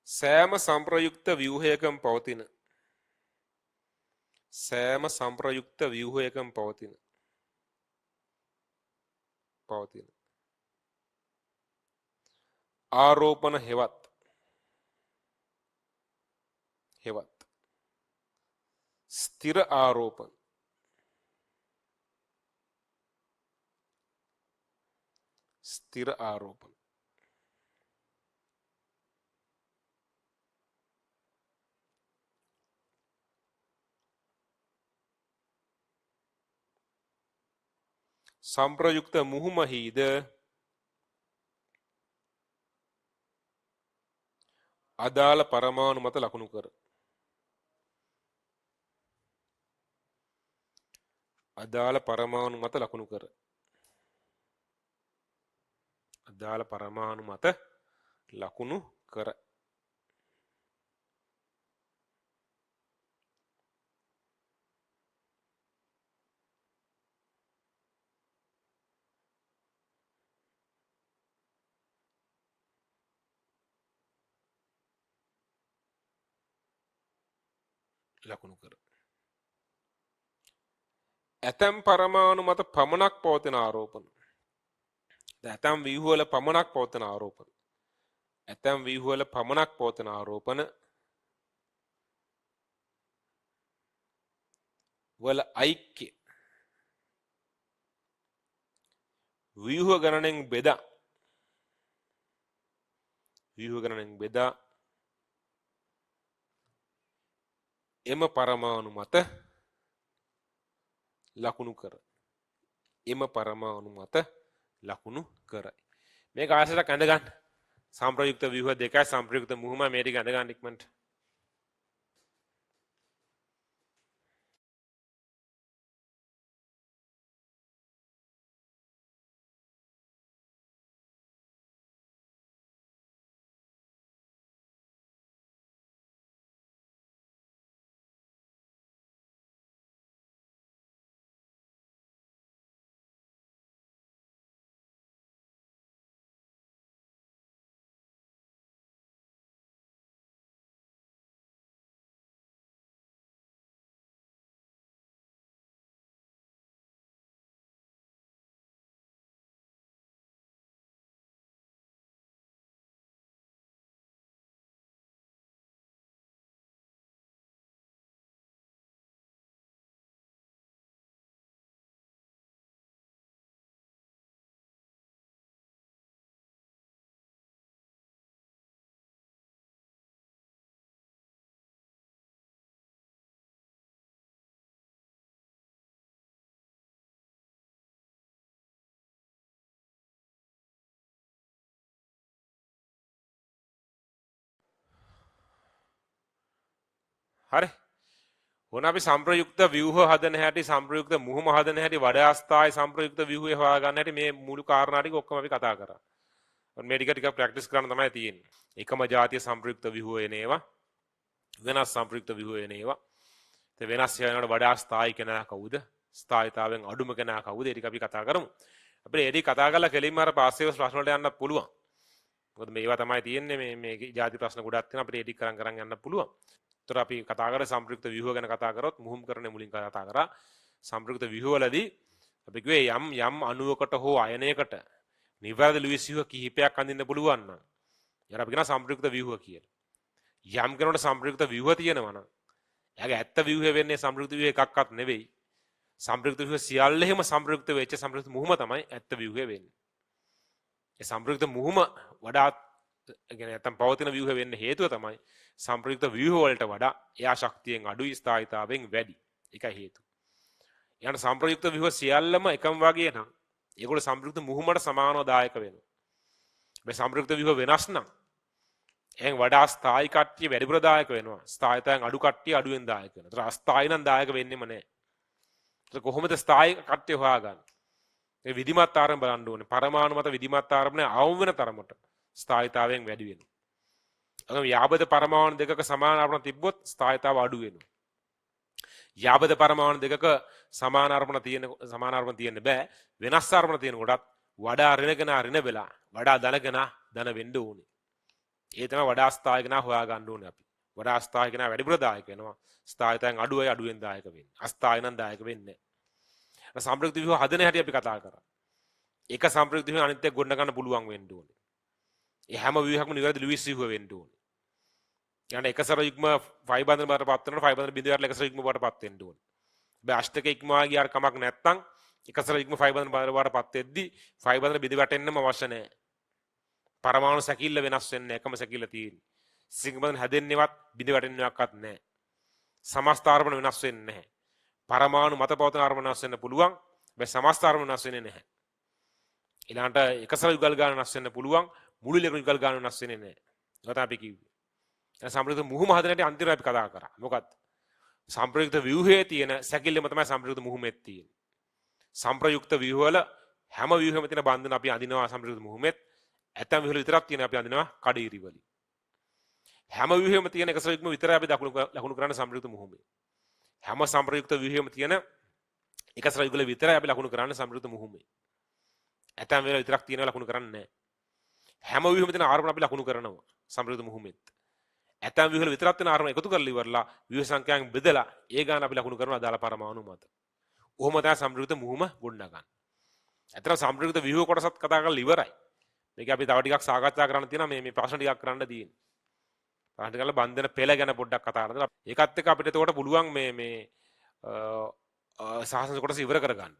සෑම සම්ප්‍රයුක්ත ව්‍යුහයකම පවතින සෑම සම්ප්‍රයුක්ත ව්‍යුහයකම පවතින පවතින ආරෝපණ හෙවත් හෙවත් ස්ථිර ආරෝපණ ස්ථිර ආරෝපණ සම්ප්‍රයුක්ත මුහුමහිද අදාළ පරමාණු මත ලකුණු කර අදාළ පරමාණු මත ලකුණු කර අදාළ පරමාණු මත ලකුණු කර ලකුණු කර ඇතැම් පරමාණු මත පමණක් පවතින ආරෝපණ ඇතැම් ව්‍යුහවල පමණක් පවතින ආරෝපණ ඇතැම් ව්‍යුහවල පමණක් පවතින ආරෝපණ වල ඓක්‍ය ව්‍යුහ ගණනෙන් බෙදා එම පරමාණු මත ලකුණු කර එම පරමාණු මත ලකුණු කරයි මේක ආයසරක් ඇඳ ගන්න. සම්ප්‍රයුක්ත ව්‍යුහ දෙකයි සම්ප්‍රයුක්ත මුහුම මේ ටික ඇඳ ගන්න ඉක්මනට. හරි. ඕන අපි සම්ප්‍රයුක්ත ව්‍යුහ හදන හැටි සම්ප්‍රයුක්ත මුහුම හදන හැටි වඩා ස්ථායි සම්ප්‍රයුක්ත ව්‍යුහය හොයාගන්න හැටි මේ මුළු කාරණා ටික ඔක්කොම අපි කතා කරා. මේ ටික ප්‍රැක්ටිස් කරන්න තමයි තියෙන්නේ. එකම જાතිය සම්ප්‍රයුක්ත ව්‍යුහ එන ඒවා වෙනස් සම්ප්‍රයුක්ත ව්‍යුහ එන ඒවා. ඒ වෙනස් වෙනකොට වඩා ස්ථායි කෙනා කවුද? ස්ථායිතාවෙන් අඩුම කෙනා කවුද? ඒ ටික අපි කතා කරමු. අපිට ඒ ටික කතා කරලා කෙලින්ම අර පාස්සේ ප්‍රශ්න වලට යන්න පුළුවන්. මොකද මේවා තමයි තියෙන්නේ මේ ಜಾති ප්‍රශ්න ගොඩක් තියෙනවා. අපිට ඒ ටික කරන් යන්න පුළුවන්. ඒතර අපි කතා කරලා සම්ප්‍රයුක්ත ව්‍යුහ ගැන කතා කරොත් මුහුම් කරන්නේ මුලින් කතා කරා. සම්ප්‍රයුක්ත ව්‍යුහ වලදී අපි කිව්වේ යම් අණුවකට හෝ අයනයකට නිවැරදි ලුයිස් ව්‍යුහ කිහිපයක් අඳින්න පුළුවන් නම් ඊට අපි කියනවා සම්ප්‍රයුක්ත ව්‍යුහ කියලා. යම් කෙනෙකුට සම්ප්‍රයුක්ත ව්‍යුහ තියෙනවා නම් එයාගේ ඇත්ත ව්‍යුහය වෙන්නේ සම්ප්‍රයුක්ත ව්‍යුහ එකක්වත් නෙවෙයි. සම්ප්‍රයුක්ත ව්‍යුහ සියල්ලෙහිම සම්ප්‍රයුක්ත වෙච්ච සම්ප්‍රයුක්ත මුහුම තමයි ඇත්ත ව්‍යුහය වෙන්නේ. ඒ සම්ප්‍රයුක්ත මුහුම වඩාත් කියන්නේ නැත්තම් පවතින ව්‍යුහ වෙන්න හේතුව තමයි සම්ප්‍රයුක්ත ව්‍යුහ වලට වඩා එයා ශක්තියෙන් අඩුයි ස්ථායීතාවයෙන් වැඩි. ඒකයි හේතුව. ඊට සම්ප්‍රයුක්ත ව්‍යුහ සියල්ලම එකම වගේ නම් ඒගොල්ලෝ සම්ප්‍රයුක්ත මුහුමට සමානව දායක වෙනවා. මේ සම්ප්‍රයුක්ත ව්‍යුහ වෙනස් නම් එහෙන් වඩා ස්ථායි කට්ටිය වැඩිපුර දායක වෙනවා. ස්ථායීතාවෙන් අඩු කට්ටිය අඩුවෙන් දායක වෙනවා. ඒතර අස්ථායි නම් දායක වෙන්නෙම නැහැ. ඒතර කොහොමද ස්ථායි කට්ටිය හොයාගන්නේ? ඒ විධිමත් ආරම්භ බලන්න ඕනේ. පරමාණු මත විධිමත් ආරම්භ නැහැ අවම වෙන තරමට ස්ථායීතාවයෙන් වැඩි වෙනවා. අගම යාබද පරමාණු දෙකක සමාන ආරම්භ තිබ්බොත් ස්ථායීතාව අඩු වෙනවා. යාබද පරමාණු දෙකක සමාන ආරම්භ තියෙන්න බෑ. වෙනස් ආරම්භ තියෙන කොටත් වඩා ඍණ වෙලා වඩා ධන වෙන්න ඕනේ. ඒ තමයි වඩා ස්ථායි කෙනා හොයා ගන්න ඕනේ අපි. වඩා ස්ථායි කෙනා වැඩිපුර දායක වෙනවා. ස්ථායිතෙන් අඩුවයි අඩුවෙන් දායක වෙන්නේ. අස්ථායි නම් දායක වෙන්නේ නැහැ. සම්ප්‍රයුක්ත ව්‍යුහ හදන හැටි අපි කතා කරා. එක සම්ප්‍රයුක්ත ව්‍යුහ අනිත් එක ගොඩ ගන්න පුළුවන් වෙන්න ඕනේ. ඒ හැම ව්‍යුහයක්ම නිවැරදි ලුයිස් ව්‍යුහ වෙන්න ඕනේ. يعني එක සර යුග්ම ෆයි බන්ධන බාටපත් වෙනකොට ෆයි බන්ධන බිඳුවට එක සර යුග්ම බාටපත් වෙන්න ඕනේ. හැබැයි අෂ්ටක ඉක්මවා ගියාට කමක් නැත්තම් එක සර යුග්ම ෆයි බන්ධන බාටපත් වෙද්දී ෆයි බන්ධන බිඳ වැටෙන්නම අවශ්‍ය නැහැ. පරමාණු සැකිල්ල වෙනස් වෙන්නේ එකම සැකිල්ල තියෙන්නේ. සිංහ බන්ධන හැදෙන්නේවත් බිඳ වැටෙන්නේවත් නැහැ. සමස්ත ආරම්භන වෙනස් වෙන්නේ නැහැ. පරමාණු මත පවතින ආරම්භන වෙනස් වෙන්න පුළුවන්. හැබැයි සමස්ත ආරම්භන වෙනස් වෙන්නේ නැහැ. ඊළඟට එක සර යුගල් ගාන වෙනස් වෙන්න පුළුවන්. මුළු ලෙකු යුගල් ගාන වෙනස් වෙන්නේ නැහැ. ඒක තමයි අපි කිව්වේ. සම්ප්‍රයුක්ත මුහුම හදන හැටි අන්තිමට අපි කතා කරා. මොකක්ද? සම්ප්‍රයුක්ත ව්‍යුහයේ තියෙන සැකිල්ලම තමයි සම්ප්‍රයුක්ත මුහුමෙත් තියෙන්නේ. සම්ප්‍රයුක්ත ව්‍යුහ වල හැම ව්‍යුහෙම තියෙන බන්ධන අපි අඳිනවා සම්ප්‍රයුක්ත මුහුමෙත්. ඇතම් ව්‍යුහ වල විතරක් තියෙන අපි අඳිනවා කඩීරි වලින්. හැම ව්‍යුහෙම තියෙන එක සම්ප්‍රයුක්තම විතරයි අපි ලකුණු කරන්න සම්ප්‍රයුක්ත මුහුමේ. හැම සම්ප්‍රයුක්ත ව්‍යුහෙම තියෙන එක සම්ප්‍රයුක්ත වල විතරයි අපි ලකුණු කරන්න සම්ප්‍රයුක්ත මුහුමේ. ඇතම් වල විතරක් තියෙනවා ලකුණු කරන්නේ නැහැ. හැම ව්‍යුහෙම තියෙන ආරම්භන අපි ලකුණු කරනවා සම්ප්‍රයුක්ත මුහුමෙත්. ඇතම් ව්‍යුහ වල විතරක් තියෙන ආරම්භන එකතු කරලා ඉවරලා ව්‍යුහ සංඛ්‍යාවෙන් බෙදලා ඒ ගාන අපි ලකුණු කරනවා අදාළ පරමාණු මත. ඔහොම තමයි සම්ප්‍රයුක්ත මුහුම ගොඩනගන්නේ. ඇත්තට සම්ප්‍රයුක්ත ව්‍යුහ කොටසත් කතා කරලා ඉවරයි. මේක අපි තව ටිකක් සාකච්ඡා කරන්න තියෙනවා මේ ප්‍රශ්න ටිකක් කරන්න තියෙන්නේ. ප්‍රශ්න ටික කරලා බන්ධන පෙළ ගැන පොඩ්ඩක් කතා කරලා ඒකත් එක්ක අපිට එතකොට පුළුවන් මේ සාසන කොටස ඉවර කරගන්න.